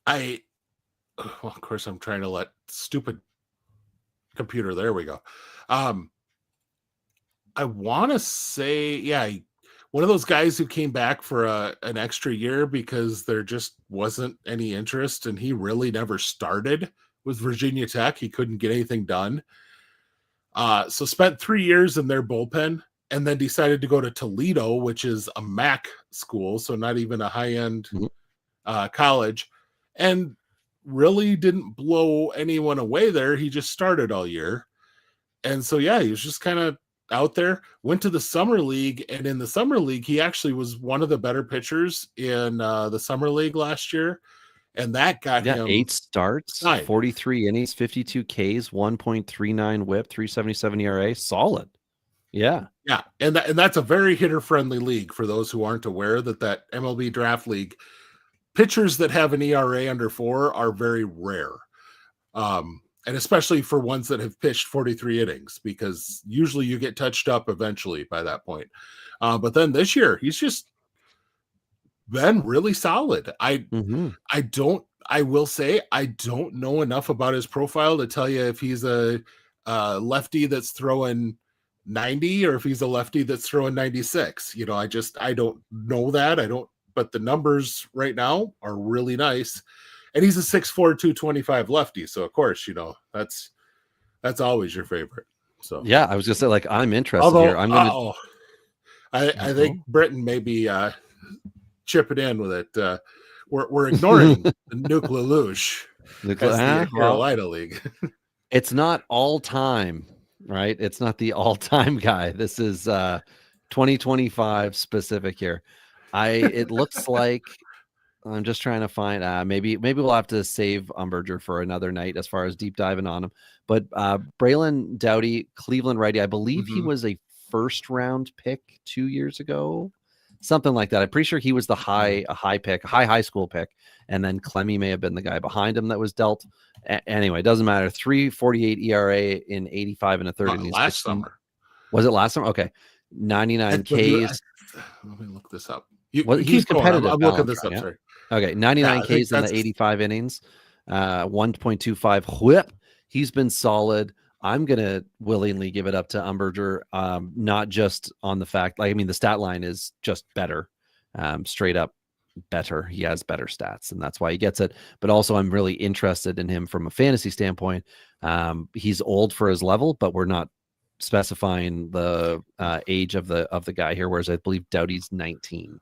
Of course, I'm trying to let stupid computer. There we go. I want to say, one of those guys who came back for an extra year because there just wasn't any interest, and he really never started with Virginia Tech. He couldn't get anything done. So spent 3 years in their bullpen and then decided to go to Toledo, which is a MAC school, so not even a high-end college, and really didn't blow anyone away there. He just started all year. And so, yeah, he was just kind of out there, went to the summer league, and in the summer league, he actually was one of the better pitchers in the summer league last year. And that got him 8 starts, 43 innings, 52 Ks, 1.39 whip, 3.77 ERA. Solid. Yeah. Yeah. And that's a very hitter-friendly league for those who aren't aware that MLB draft league, pitchers that have an ERA under 4 are very rare. And especially for ones that have pitched 43 innings, because usually you get touched up eventually by that point. But then this year, he's just been really solid. I will say I don't know enough about his profile to tell you if he's a lefty that's throwing 90 or if he's a lefty that's throwing 96. You know, I don't know that. But the numbers right now are really nice. And he's a 6'4", 225 lefty. So of course, you know, that's always your favorite. So yeah, I was just saying, like, I'm interested here. I'm gonna I think Britain may be chipping in with it. We're ignoring the Nuke Lelouch as the Carolina League. It's not all time, right? It's not the all-time guy. This is 2025 specific here. It looks like I'm just trying to find maybe we'll have to save Umberger for another night as far as deep diving on him. But Braylon Doughty, Cleveland righty, I believe he was a first round pick 2 years ago. Something like that. I'm pretty sure he was a high school pick. And then Clemmy may have been the guy behind him that was dealt. Anyway, it doesn't matter. 3.48 ERA in 85 and a third. Last summer. Was it last summer? Okay. 99 Ks. Let me look this up. He's competitive. I'm looking this up. Sorry. Okay. 99 Ks in the 85 innings. 1.25 whip. He's been solid. I'm going to willingly give it up to Umberger, not just on the fact, like, I mean, the stat line is just better, straight up better. He has better stats, and that's why he gets it. But also, I'm really interested in him from a fantasy standpoint. He's old for his level, but we're not specifying the age of the guy here, whereas I believe Doughty's 19.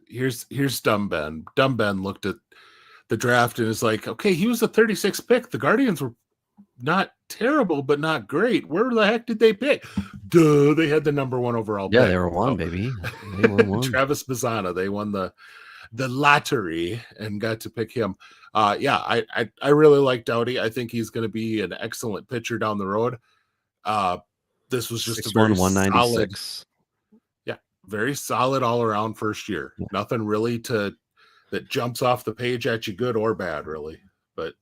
Here's Dumb Ben. Dumb Ben looked at the draft and is like, okay, he was a 36th pick. The Guardians were not terrible, but not great. Where the heck did they pick? Duh, they had the number 1 overall pick. Yeah, they were one, baby. They were one. Travis Bazzana, they won the lottery and got to pick him. I really like Doughty. I think he's going to be an excellent pitcher down the road. This was just 6'1", a very 196. solid, very solid all around first year. Yeah. Nothing really that jumps off the page at you, good or bad, really. But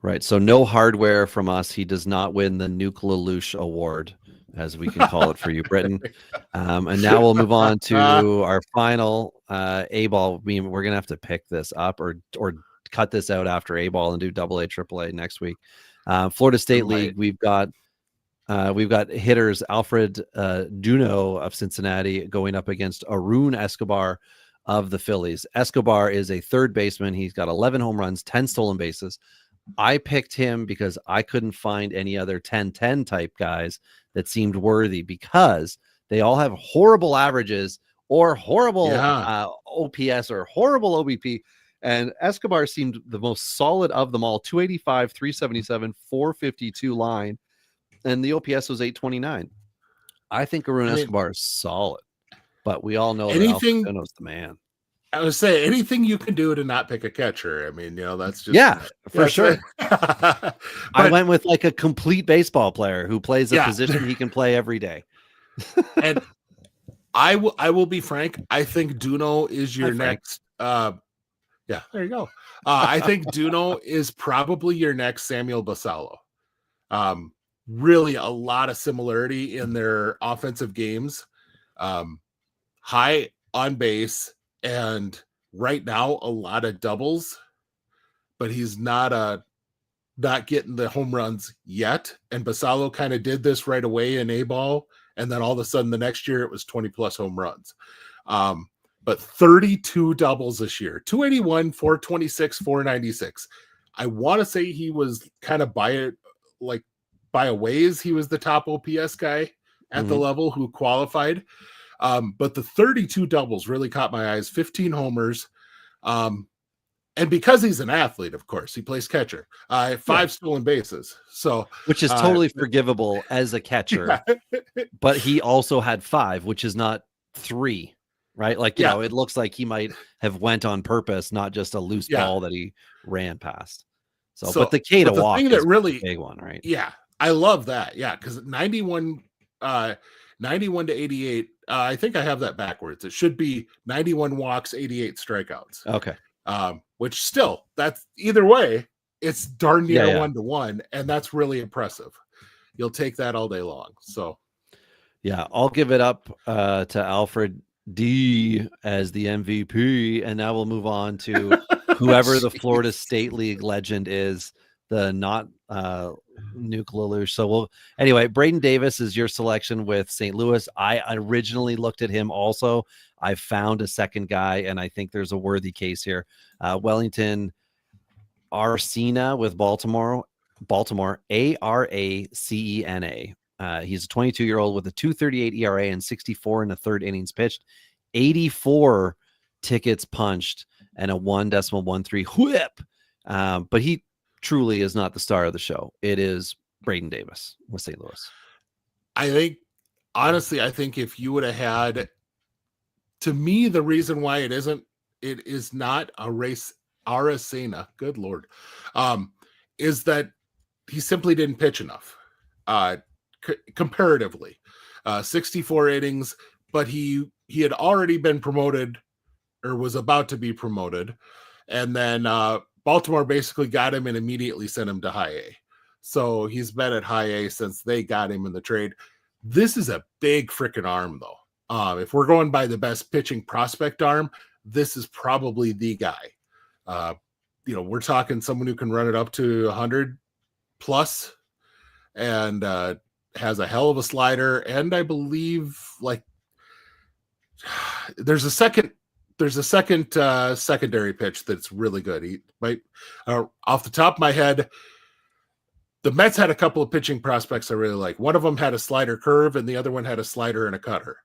right. So no hardware from us. He does not win the Nuke Lelouch Award, as we can call it for you, Britain. And now we'll move on to our final A-ball. I mean, we're going to have to pick this up or cut this out after A-ball and do AA, AAA next week. Florida State League, we've got hitters Alfred Duno of Cincinnati going up against Arun Escobar of the Phillies. Escobar is a third baseman. He's got 11 home runs, 10 stolen bases. I picked him because I couldn't find any other 10-10 type guys that seemed worthy, because they all have horrible averages or horrible OPS or horrible OBP. And Escobar seemed the most solid of them all. 285, 377, 452 line. And the OPS was 829. I think Arun Escobar is solid, but we all know that Alfred Duno's the man. I would say anything you can do to not pick a catcher. I mean, that's just for sure. I went with like a complete baseball player who plays a position he can play every day. And I will be frank. I think Duno is your next. There you go. I think Duno is probably your next Samuel Basallo. Really a lot of similarity in their offensive games. High on base, and right now a lot of doubles, but he's not getting the home runs yet. And Basallo kind of did this right away in A-ball, and then all of a sudden the next year it was 20 plus home runs. But 32 doubles this year, 281, 426, 496. I want to say he was kind of by a ways, he was the top OPS guy at the level who qualified. But the 32 doubles really caught my eyes, 15 homers. And because he's an athlete, of course, he plays catcher. 5 stolen bases. So, which is totally forgivable as a catcher. Yeah. But he also had 5, which is not 3, right? Like, you know, it looks like he might have went on purpose, not just a loose ball that he ran past. So but the K to walk is really a big one, right? Yeah, I love that. Yeah, because 91 to 88. I think I have that backwards. It should be 91 walks, 88 strikeouts. Okay. Which still, that's either way, it's darn near 1-to-1, and that's really impressive. You'll take that all day long. So, yeah, I'll give it up to Alfred D as the MVP, and now we'll move on to whoever the Florida State League legend is, the not Nuke Lelouch. So anyway, Braden Davis is your selection with St. Louis. I originally looked at him also. I found a second guy, and I think there's a worthy case here. Wellington Arcena with Baltimore, Aracena. He's a 22-year-old with a 2.38 ERA and 64 in the third innings pitched, 84 tickets punched, and a 1.13 whip. But he truly is not the star of the show. It is Braden Davis with St. Louis. I think if you would have had, to me, the reason why it is not a race Aracena, good Lord, is that he simply didn't pitch enough comparatively. 64 innings, but he had already been promoted or was about to be promoted. And then Baltimore basically got him and immediately sent him to high A. So he's been at high A since they got him in the trade. This is a big freaking arm, though. If we're going by the best pitching prospect arm, this is probably the guy. We're talking someone who can run it up to 100 plus and has a hell of a slider. And I believe there's a secondary pitch that's really good. He might, off the top of my head, the Mets had a couple of pitching prospects I really like. One of them had a slider curve, and the other one had a slider and a cutter.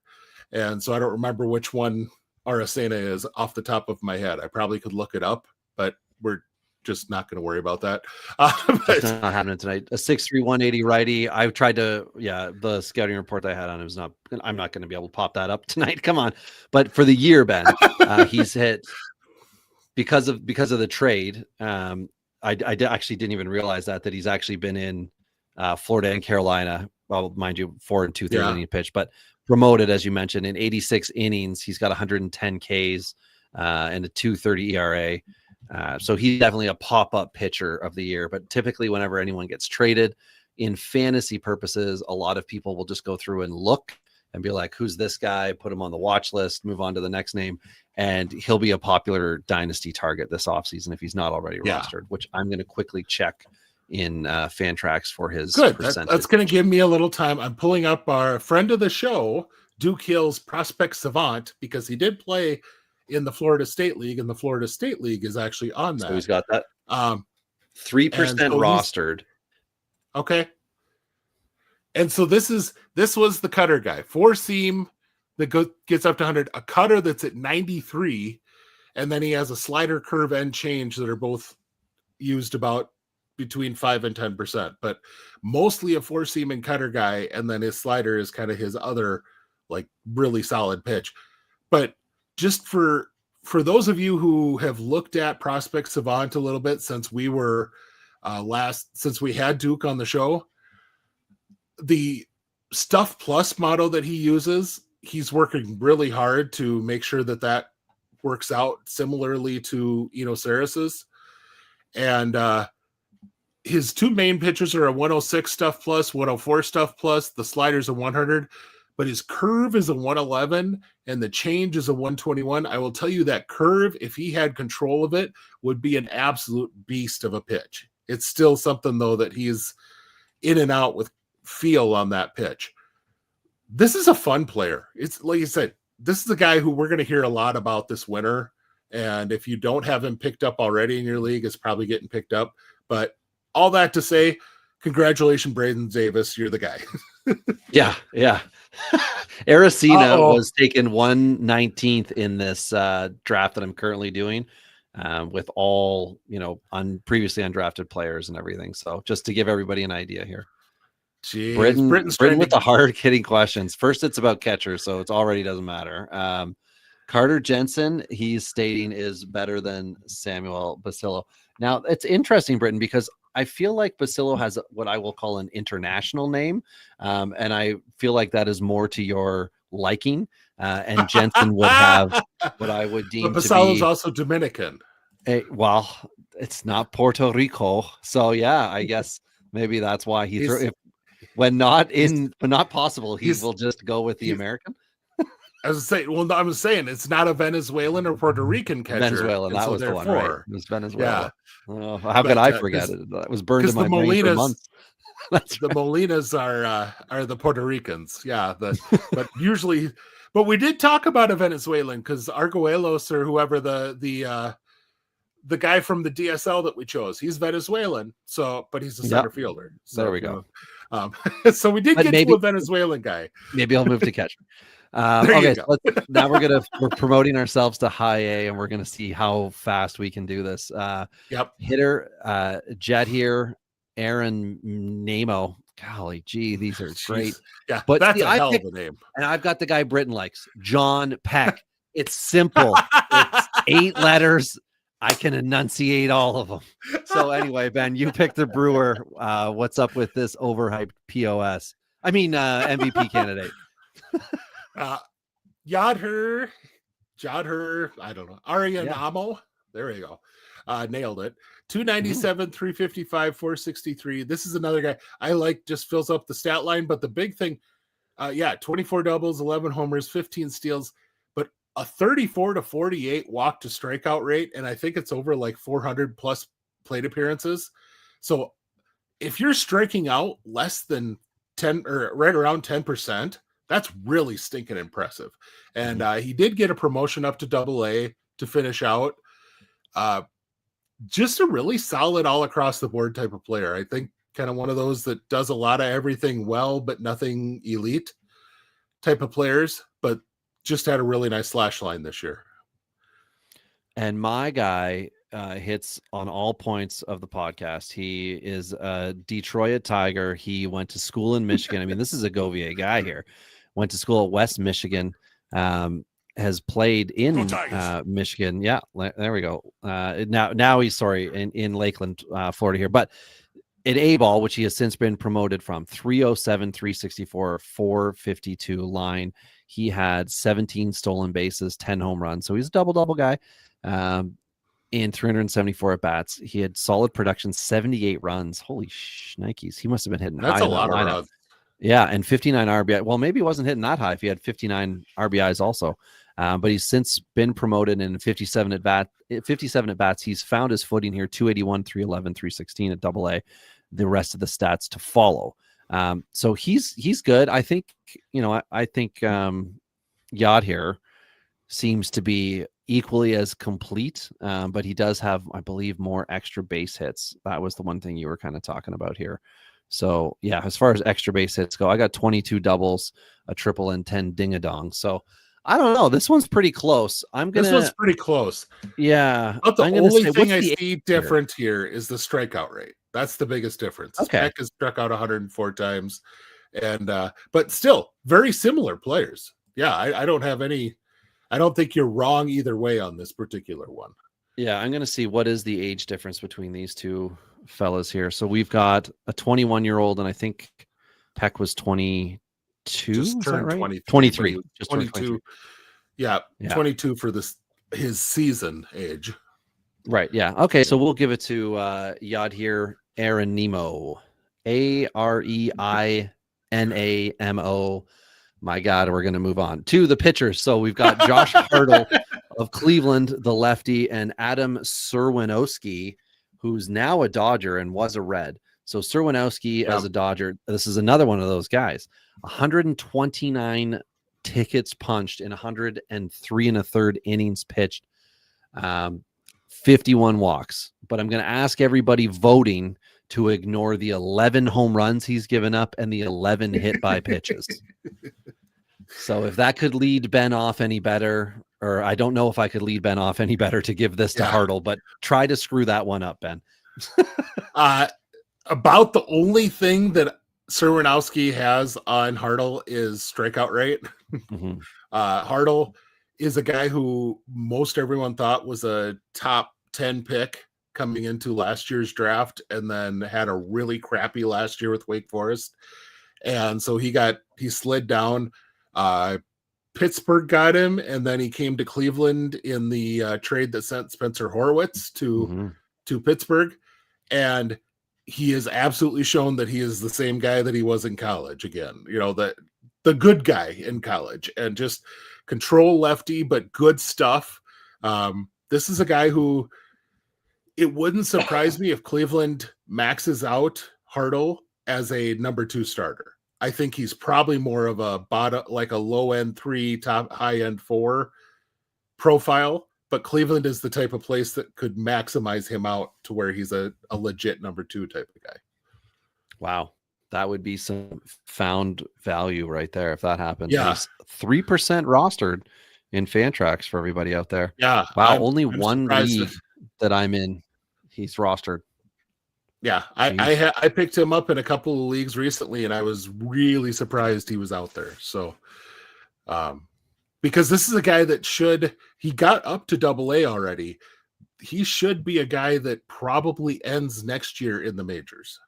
And so I don't remember which one Aracena is off the top of my head. I probably could look it up, but we're just not going to worry about that. It's not happening tonight. A 6'3", 180 righty. I tried to, the scouting report I had on him is not. I'm not going to be able to pop that up tonight. Come on, but for the year, Ben, he's hit because of the trade. I actually didn't even realize that he's actually been in Florida and Carolina. Well, mind you, 4 and 2/3 inning pitch, but promoted, as you mentioned, in 86 innings. He's got 110 Ks and a 2.30 ERA. So he's definitely a pop-up pitcher of the year. But typically whenever anyone gets traded, in fantasy purposes, a lot of people will just go through and look and be like, who's this guy? Put him on the watch list, move on to the next name. And he'll be a popular dynasty target this offseason if he's not already rostered, which I'm going to quickly check in Fantrax for his percentage. That's going to give me a little time. I'm pulling up our friend of the show, Duke Hill's Prospect Savant, because he did play in the Florida State League, and the Florida State League is actually on that. So he's got that 3% rostered. Okay. And so this was the cutter guy. 4-seam that gets up to 100, a cutter that's at 93, and then he has a slider, curve, and change that are both used about between 5 and 10%, but mostly a 4-seam and cutter guy, and then his slider is kind of his other really solid pitch. But just for those of you who have looked at Prospect Savant a little bit since we were since we had Duke on the show, the Stuff Plus motto that he uses, he's working really hard to make sure that works out similarly to Saris's. And his 2 main pitches are a 106 Stuff Plus, 104 Stuff Plus. The slider's a 100, but his curve is a 111 and the change is a 121. I will tell you that curve, if he had control of it, would be an absolute beast of a pitch. It's still something, though, that he's in and out with feel on that pitch. This is a fun player. It's like you said, this is a guy who we're going to hear a lot about this winter. And if you don't have him picked up already in your league, it's probably getting picked up. But all that to say, congratulations, Braden Davis. You're the guy. Yeah. Aracena was taken 119th in this draft that I'm currently doing, with all, previously undrafted players and everything. So just to give everybody an idea here. Jeez, Britain with the hard hitting questions. First, it's about catchers, so it already doesn't matter. Carter Jensen, he's stating, is better than Samuel Basillo. Now, it's interesting, Britain, because I feel like Basillo has what I will call an international name, and I feel like that is more to your liking. And Jensen would have what I would deem but to Basillo's be also Dominican. Well, it's not Puerto Rico, so yeah, I guess maybe that's why he threw. When not possible, he will just go with the American. I was saying, it's not a Venezuelan or Puerto Rican catcher. Venezuela, that was the one, right? It was Venezuela. Yeah. Oh, how could I forget it? That was burned in my brain for months. The Molinas are the Puerto Ricans. Yeah, but usually, but we did talk about a Venezuelan because Arguellos or whoever the guy from the DSL that we chose, he's Venezuelan. So, but he's a center fielder. So, there we go. So we did get to a Venezuelan guy. Maybe I'll move to catcher. Okay, so now we're promoting ourselves to high A, and we're gonna see how fast we can do this. Hitter, Jet here, Aaron Nemo. Golly gee, these are great. Yeah, but that's a hell of a name. And I've got the guy Britain likes, John Peck. It's simple. It's 8 letters. I can enunciate all of them. So anyway, Ben, you picked the Brewer. What's up with this overhyped POS? I mean, MVP candidate. Jodher, I don't know. Arianamo. There we go. Nailed it. 297, 355, 463. This is another guy I like, just fills up the stat line. But the big thing, 24 doubles, 11 homers, 15 steals, but a 34-48 walk to strikeout rate. And I think it's over like 400 plus plate appearances. So if you're striking out less than 10 or right around 10%, that's really stinking impressive. And he did get a promotion up to AA to finish out. Just a really solid all across the board type of player. I think kind of one of those that does a lot of everything well, but nothing elite type of players, but just had a really nice slash line this year. And my guy hits on all points of the podcast. He is a Detroit Tiger. He went to school in Michigan. I mean, this is a Govier guy here. Went to school at West Michigan. Has played in Michigan. Yeah, there we go. Now he's in Lakeland, Florida here. But in A-ball, which he has since been promoted from, 307, 364, 452 line. He had 17 stolen bases, 10 home runs. So he's a double guy. In 374 at bats, he had solid production, 78 runs. Holy shnikes! He must have been hitting. That's a lot of runs. Yeah, and 59 RBI. Well, maybe he wasn't hitting that high if he had 59 RBIs also. But he's since been promoted in 57 at bats. He's found his footing here: 281, 311, 316 at AA. The rest of the stats to follow. So he's good. I think Yad here seems to be equally as complete, but he does have, I believe, more extra base hits. That was the one thing you were kind of talking about here. So yeah, as far as extra base hits go, I got 22 doubles, a triple, and 10 ding-a-dong. So I don't know. This one's pretty close. This one's pretty close. Yeah. But the only thing I see different here is the strikeout rate. That's the biggest difference. Okay. Peck has struck out 104 times, and but still very similar players. Yeah, I don't have any. I don't think you're wrong either way on this particular one. Yeah, I'm going to see what is the age difference between these two fellas here. So we've got a 21-year-old, and I think Peck was 22. Just turned right? 23. 23. Just 22. Yeah, 22 for his season age. Right. Yeah. Okay. So we'll give it to Yad here, Aaron Nemo, Areiinamo. My God, we're going to move on to the pitchers. So we've got Josh Hartle of Cleveland, the lefty, and Adam Serwinowski, who's now a Dodger and was a Red. So Serwinowski as a Dodger, this is another one of those guys. 129 tickets punched in 103 1/3 innings pitched, 51 walks. But I'm going to ask everybody voting to ignore the 11 home runs he's given up and the 11 hit by pitches. So if that could lead Ben off any better, or I don't know if I could lead Ben off any better to give this to Hartle, but try to screw that one up, Ben. About the only thing that Serwanowski has on Hartle is strikeout rate. Mm-hmm. Hartle is a guy who most everyone thought was a top 10 pick coming into last year's draft, and then had a really crappy last year with Wake Forest. And so he slid down. Pittsburgh got him, and then he came to Cleveland in the trade that sent Spencer Horwitz to Pittsburgh. And he has absolutely shown that he is the same guy that he was in college again. You know, the good guy in college, and just control lefty, but good stuff. This is a guy who, it wouldn't surprise me if Cleveland maxes out Hartle as a number 2 starter. I think he's probably more of a bottom, like a low end 3, top high end 4 profile. But Cleveland is the type of place that could maximize him out to where he's a legit number 2 type of guy. Wow. That would be some found value right there if that happens. Yeah. He's 3% rostered in Fantrax for everybody out there. Yeah. Wow. Only one league that I'm in, he's rostered. Yeah. I picked him up in a couple of leagues recently, and I was really surprised he was out there. So, because this is a guy that he got up to AA already. He should be a guy that probably ends next year in the majors.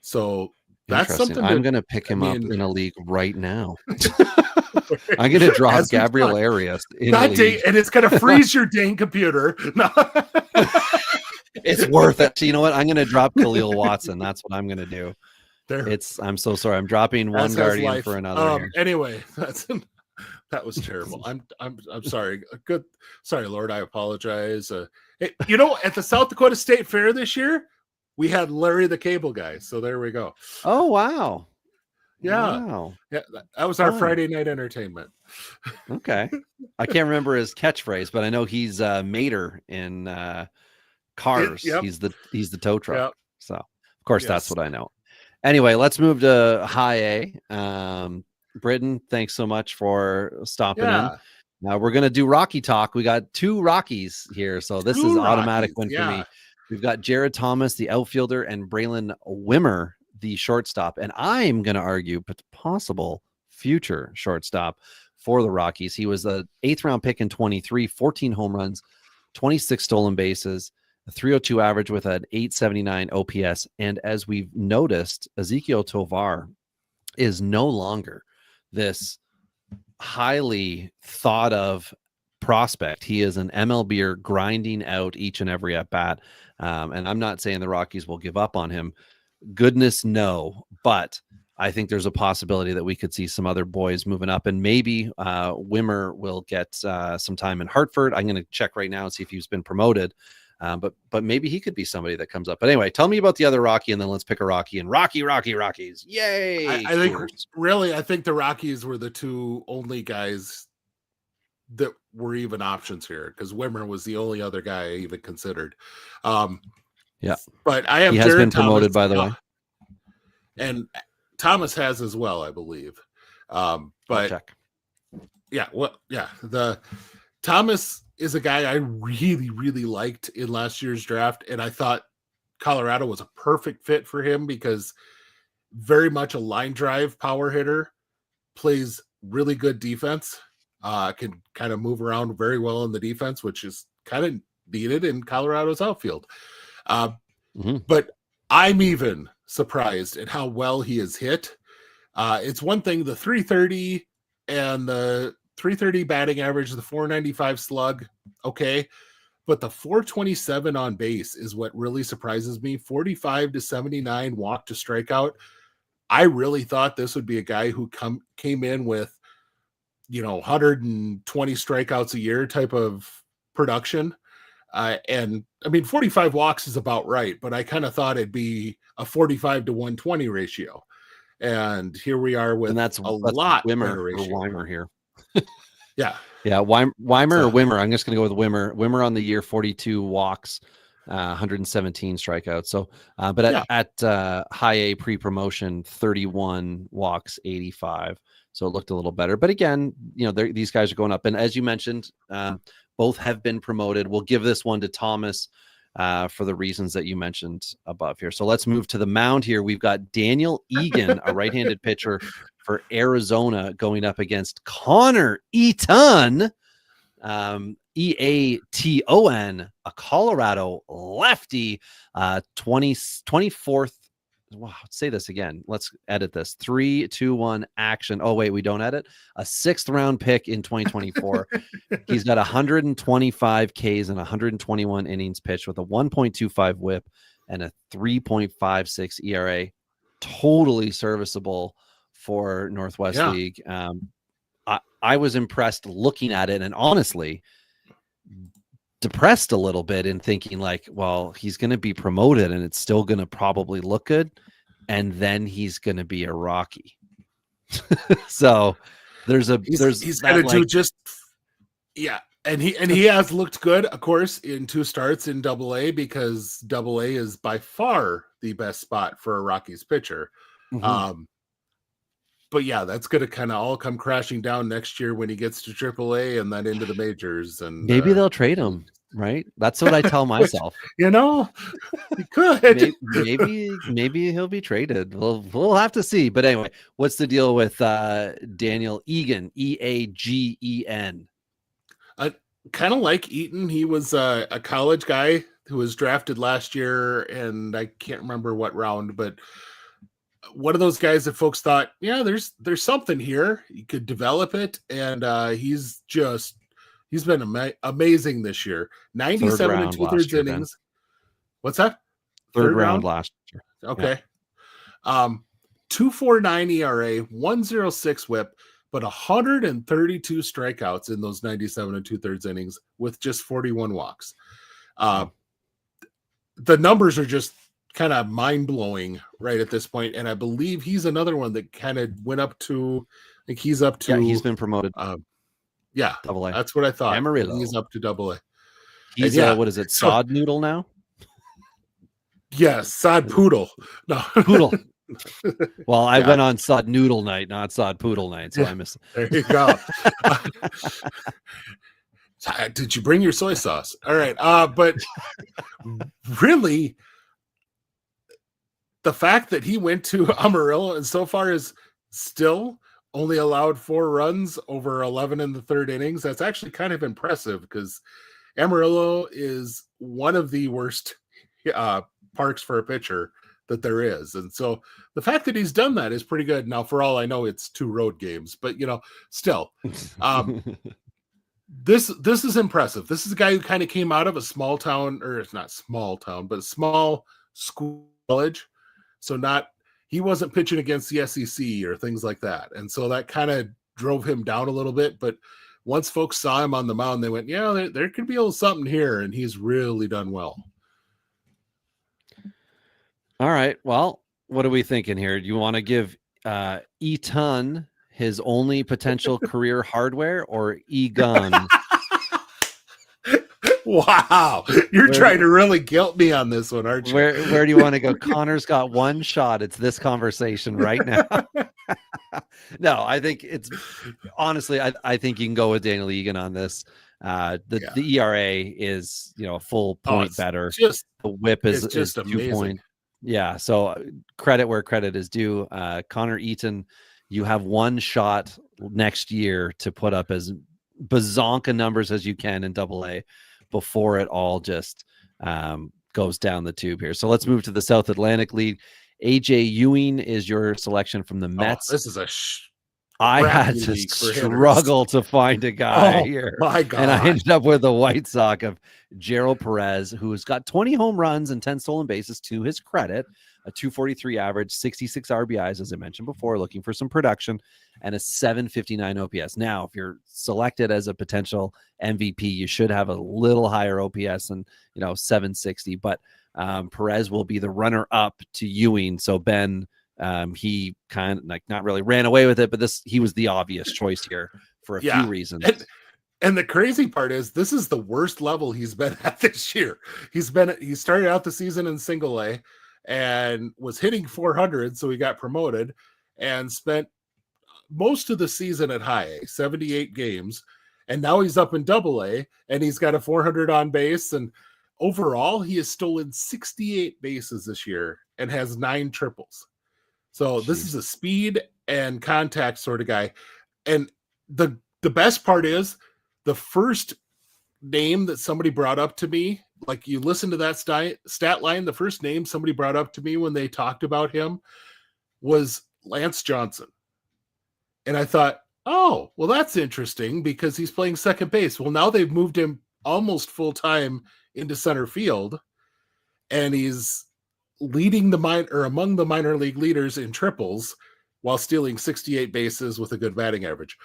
So that's something I'm going to pick him up in a league right now. I'm going to drop Gabriel Arias in a league. And it's going to freeze your dang computer. No. It's worth it. So you know what? I'm going to drop Khalil Watson. That's what I'm going to do. I'm so sorry. I'm dropping one Guardian for another. Anyway, that was terrible. I'm sorry. Good. Sorry, Lord. I apologize. You know, at the South Dakota State Fair this year, we had Larry the Cable Guy. So there we go. Oh, wow. Yeah. Wow. Yeah. That was our Friday night entertainment. Okay. I can't remember his catchphrase, but I know he's Mater in Cars. Yep. He's the tow truck. Yep. So of course that's what I know. Anyway, let's move to high A. Britton, thanks so much for stopping in. Now we're going to do Rocky talk. We got 2 Rockies here. So this is automatic win for me. We've got Jared Thomas, the outfielder, and Braylon Wimmer, the shortstop. And I'm going to argue possible future shortstop for the Rockies. He was an 8th round pick in 23, 14 home runs, 26 stolen bases, a 302 average with an 879 OPS. And as we've noticed, Ezequiel Tovar is no longer this highly thought of prospect. He is an MLBer grinding out each and every at bat. And I'm not saying the Rockies will give up on him. Goodness, no. But I think there's a possibility that we could see some other boys moving up, and maybe Wimmer will get some time in Hartford. I'm going to check right now and see if he's been promoted. But maybe he could be somebody that comes up. But anyway, tell me about the other Rocky, and then let's pick a Rocky. And Rockies. Yay! I think the Rockies were the 2 only guys that were even options here, because Wimmer was the only other guy I even considered. Yeah, but I have. He has Jared been promoted, Thomas, by the way, and Thomas has as well, I believe. But the Thomas is a guy I really, really liked in last year's draft, and I thought Colorado was a perfect fit for him because very much a line drive power hitter, plays really good defense. Can kind of move around very well in the defense, which is kind of needed in Colorado's outfield. But I'm even surprised at how well he has hit. It's one thing, the 330 and the 330 batting average, the 495 slug, okay. But the 427 on base is what really surprises me. 45 to 79 walk to strikeout. I really thought this would be a guy who came in with, 120 strikeouts a year type of production. And I mean, 45 walks is about right, but I kind of thought it'd be a 45 to 120 ratio. And here we are with that's a lot Weimer here. Yeah. Yeah. Weimer or Wimmer. I'm just going to go with Wimmer. Wimmer on the year, 42 walks, 117 strikeouts. So, but at high A pre-promotion, 31 walks, 85. So it looked a little better. But again, these guys are going up. And as you mentioned, both have been promoted. We'll give this one to Thomas for the reasons that you mentioned above here. So let's move to the mound here. We've got Daniel Egan, a right-handed pitcher for Arizona, going up against Connor Eaton, Eaton, a Colorado lefty, 24th. Wow, say this again. Let's edit this. 3, 2, 1, action. Oh, wait, we don't edit. A 6th round pick in 2024. He's got 125 Ks and 121 innings pitched with a 1.25 whip and a 3.56 ERA. Totally serviceable for Northwest League. I was impressed looking at it, and honestly depressed a little bit in thinking like, well, he's going to be promoted and it's still going to probably look good. And then he's going to be a Rocky. So he's going to do just, And he has looked good, of course, in 2 starts in AA, because AA is by far the best spot for a Rockies pitcher. Mm-hmm. But yeah, that's going to kind of all come crashing down next year when he gets to AAA and then into the majors. And maybe they'll trade him, right? That's what I tell myself. He could. maybe he'll be traded. We'll have to see. But anyway, what's the deal with Daniel Egan? Eagen. Kind of like Eaton. He was a college guy who was drafted last year, and I can't remember what round, but one of those guys that folks thought, there's something here. You could develop it, and he's been amazing this year. 97 and 2/3 innings. What's that? Third round last year. Okay. 2.49 ERA, 1.06 WHIP, but 132 strikeouts in those 97 and 2/3 innings with just 41 walks. The numbers are just kind of mind-blowing right at this point, and I believe he's another one that kind of went up to, I think he's up to, he's been promoted. AA. That's what I thought. Amarillo. He's up to AA. He's what is it, sod noodle now? Yes, sod poodle. No, poodle. Well, I went on sod noodle night, not sod poodle night, so I missed it. There you go. Did you bring your soy sauce? All right. But really, the fact that he went to Amarillo and so far is still only allowed 4 runs over 11 in the 3rd innings, that's actually kind of impressive, because Amarillo is one of the worst parks for a pitcher that there is. And so the fact that he's done that is pretty good. Now, for all I know, it's 2 road games, but still, this is impressive. This is a guy who kind of came out of a small town, or it's not small town, but a small school college. So he wasn't pitching against the SEC or things like that. And so that kind of drove him down a little bit. But once folks saw him on the mound, they went, there could be a little something here. And he's really done well. All right. Well, what are we thinking here? Do you want to give Eaton his only potential career hardware, or Egan? Wow. You're trying to really guilt me on this one, aren't you? Where do you want to go? Connor's got one shot. It's this conversation right now. No, I think it's honestly, I think you can go with Daniel Egan on this. The ERA is, a full point better. The whip is just 2 amazing. point. Yeah. So credit where credit is due. Connor Eaton, you have one shot next year to put up as bazonka numbers as you can in AA before it all just goes down the tube here. So let's move to the South Atlantic League. AJ Ewing is your selection from the Mets. This is I had to struggle to find a guy here. My God. And I ended up with the White Sox of Gerald Perez, who's got 20 home runs and 10 stolen bases to his credit, a 243 average, 66 RBIs, as I mentioned before, looking for some production, and a 759 OPS. Now, if you're selected as a potential MVP, you should have a little higher OPS than, 760, but Perez will be the runner up to Ewing. So Ben, he kind of not really ran away with it, but he was the obvious choice here for a few reasons. And the crazy part is this is the worst level he's been at this year. He started out the season in single A and was hitting 400, so he got promoted and spent most of the season at high A, 78 games. And now he's up in double A and he's got a 400 on base. And overall, he has stolen 68 bases this year and has 9 triples. So this is a speed and contact sort of guy. And the best part is the first name that somebody brought up to me, like you listen to that stat line, the first name somebody brought up to me when they talked about him was Lance Johnson. And I thought, oh, well, that's interesting because he's playing second base. Well, now they've moved him almost full time into center field, and he's leading among the minor league leaders in triples while stealing 68 bases with a good batting average.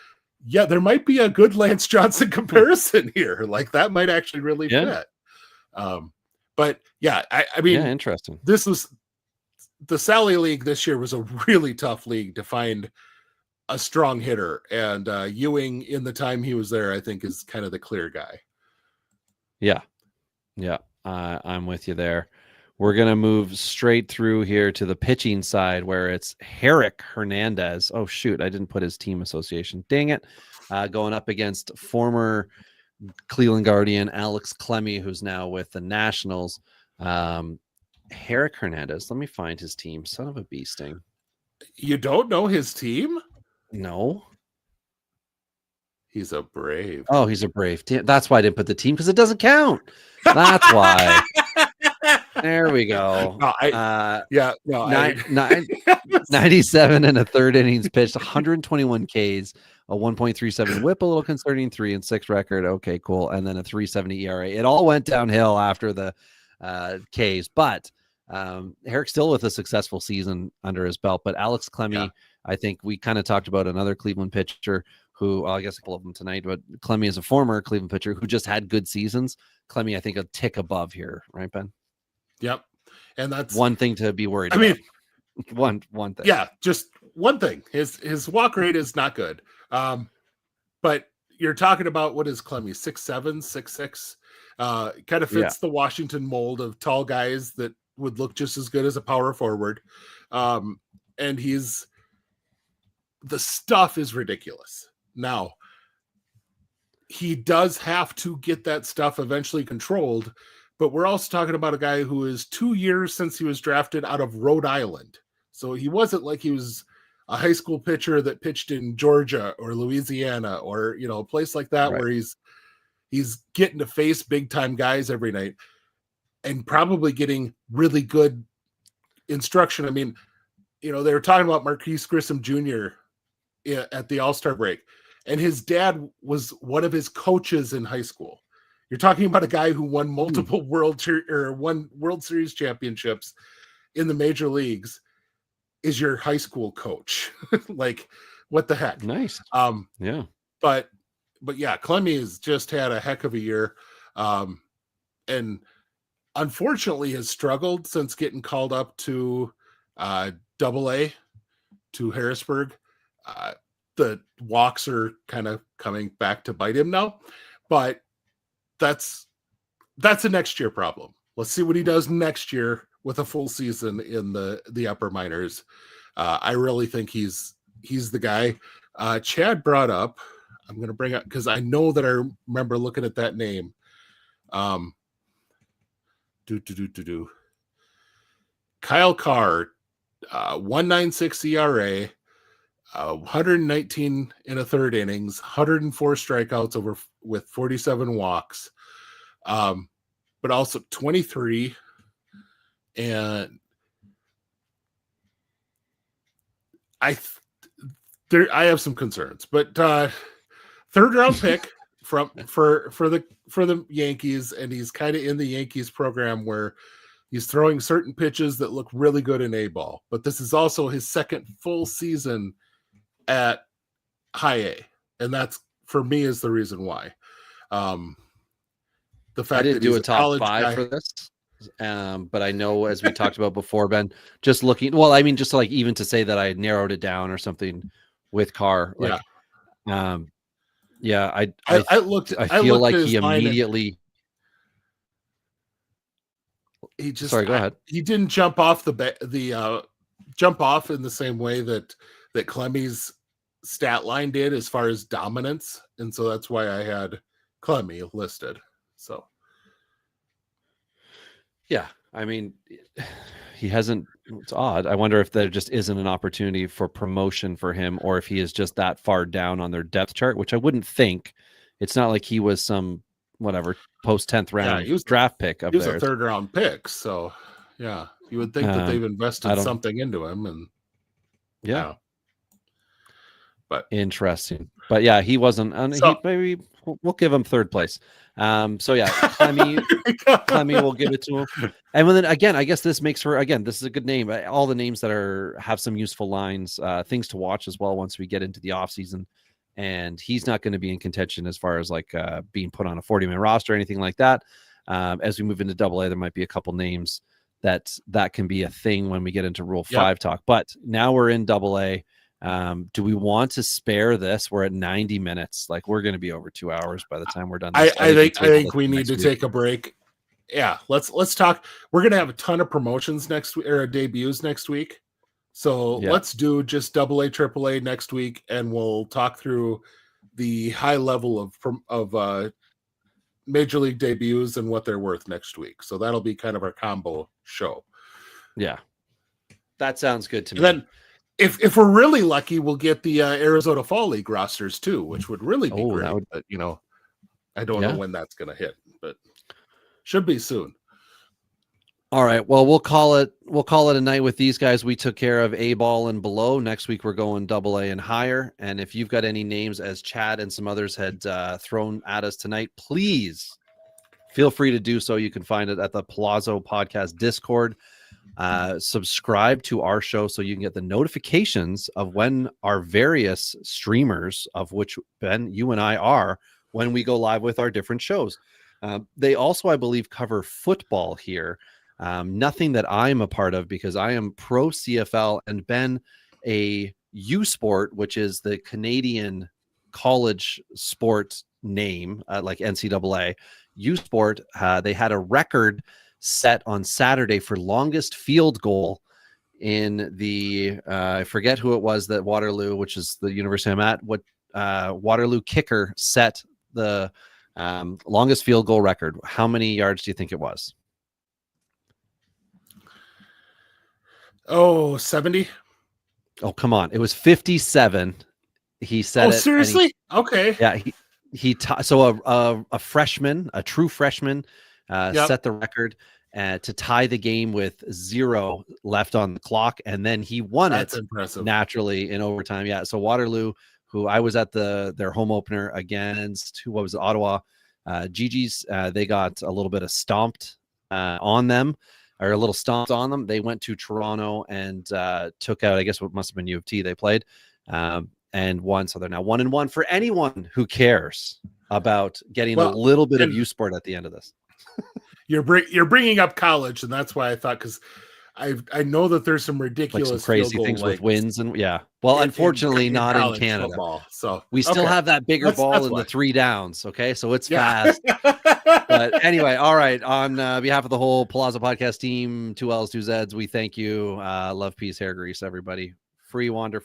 Yeah, there might be a good Lance Johnson comparison here. Like that might actually really fit. But yeah, I mean, interesting. This was the Sally League this year was a really tough league to find a strong hitter, and Ewing in the time he was there, I think is kind of the clear guy. Yeah. I'm with you there. We're going to move straight through here to the pitching side where it's Herrick Hernandez. Oh, shoot. I didn't put his team association. Dang it. Going up against former Cleveland Guardian Alex Clemmy, who's now with the Nationals. Herrick Hernandez. Let me find his team. Son of a bee sting. You don't know his team? No. He's a Brave. Oh, he's a Brave. That's why I didn't put the team because it doesn't count. That's why. There we go. 97 and a third innings pitched, 121 Ks, a 1.37 whip, a little concerning, 3-6 record. Okay, cool. And then a 3.70 ERA. It all went downhill after the Ks, but Herrick's still with a successful season under his belt. But Alex Clemmy, I think we kind of talked about another Cleveland pitcher who, well, I guess a couple of them tonight, but Clemmy is a former Cleveland pitcher who just had good seasons. Clemmy, I think, a tick above here, right, Ben? Yep. And that's one thing to be worried about. I mean, one thing. Yeah, just one thing. His walk rate is not good. But you're talking about, what is Clemmy, 6'7", 6'6"? Kind of fits the Washington mold of tall guys that would look just as good as a power forward. And the stuff is ridiculous. Now, he does have to get that stuff eventually controlled, but we're also talking about a guy who is 2 years since he was drafted out of Rhode Island. So he wasn't like he was a high school pitcher that pitched in Georgia or Louisiana or, a place like that where he's getting to face big time guys every night and probably getting really good instruction. I mean, they were talking about Marquise Grissom Jr. at the All-Star break, and his dad was one of his coaches in high school. You're talking about a guy who won multiple World Series championships in the major leagues is your high school coach. Like, what the heck? Nice. Yeah. But yeah, Clemmy has just had a heck of a year. And unfortunately has struggled since getting called up to Double-A to Harrisburg. The walks are kind of coming back to bite him now, but that's a next year problem. Let's see what he does next year with a full season in the upper minors. I really think he's the guy. Chad brought up, I'm going to bring up, because I know that I remember looking at that name. Kyle Carr, 1.96 ERA, 119 in a third innings, 104 strikeouts with 47 walks, but also 23. And I have some concerns, but third round pick for the Yankees, and he's kind of in the Yankees program where he's throwing certain pitches that look really good in A ball, but this is also his second full season at high A, and that's, for me, is the reason why. The fact I didn't that do he's a top 5 for this, but I know, as we talked about before, Ben, just looking, well, I mean, just like even to say that I narrowed it down or something with Carr, like, Yeah, I looked feel like at he his line and immediately. he just Sorry, go ahead. he didn't jump off jump off in the same way that Clemmy's stat line did as far as dominance, and so that's why I had Clemmy listed. So Yeah, I mean, he hasn't. It's odd. I wonder if there just isn't an opportunity for promotion for him, or if he is just that far down on their depth chart, which I wouldn't think. It's not like he was some whatever post 10th round draft pick of he was theirs. a 3rd round pick, so yeah, you would think that they've invested something into him, and yeah. But interesting. But yeah, he wasn't. Maybe we'll give him 3rd place. So yeah, Clemmy will give it to him. And then again, I guess this makes for this is a good name. All the names that have some useful lines, things to watch as well once we get into the off season. And he's not going to be in contention as far as like being put on a 40-man roster or anything like that. As we move into AA, there might be a couple names that can be a thing when we get into Rule 5 talk. But now we're in AA. Do we want to spare this? We're at 90 minutes. Like, we're going to be over 2 hours by the time we're done. I think we need to take a break. Yeah, let's talk. We're going to have a ton of promotions next week, or debuts next week. So let's do just AA, AAA next week, and we'll talk through the high level of major league debuts and what they're worth next week. So that'll be kind of our combo show. Yeah, that sounds good to me. And then, if we're really lucky, we'll get the Arizona Fall League rosters too, which would really be great. But I don't know when that's going to hit, but should be soon. All right. Well, we'll call it a night with these guys. We took care of A ball and below. Next week we're going AA and higher. And if you've got any names, as Chad and some others had thrown at us tonight, please feel free to do so. You can find it at the Pallazzo Podcast Discord. Subscribe to our show so you can get the notifications of when our various streamers, of which Ben, you and I are, when we go live with our different shows. They also, I believe, cover football here. Nothing that I'm a part of because I am pro CFL, and Ben a U Sport, which is the Canadian college sport name, like NCAA. U Sport, they had a record set on Saturday for longest field goal in the I forget who it was that Waterloo, which is the university I'm at, what Waterloo kicker set the longest field goal record. How many yards do you think it was? 70. Oh, come on. It was 57. He said it. Oh, seriously? Okay. Yeah. So a freshman, a true freshman, set the record to tie the game with 0 left on the clock, and then he won naturally in overtime. Yeah, so Waterloo, who I was at their home opener against, Ottawa, Gigi's, they got a little bit of stomped on them, or a little stomped on them. They went to Toronto and took out, I guess, what must have been U of T they played, and won. So they're now 1-1 for anyone who cares about getting a little bit of U Sport at the end of this. You're bringing up college, and that's why I thought, because I know that there's some ridiculous, like some crazy things with wins and unfortunately not in Canada. Football, so we still have that bigger ball in the 3 downs. Okay, so it's fast. But anyway, all right. On behalf of the whole Pallazzo Podcast team, 2 L's, 2 Z's, we thank you. Love, peace, hair grease, everybody. Free wander.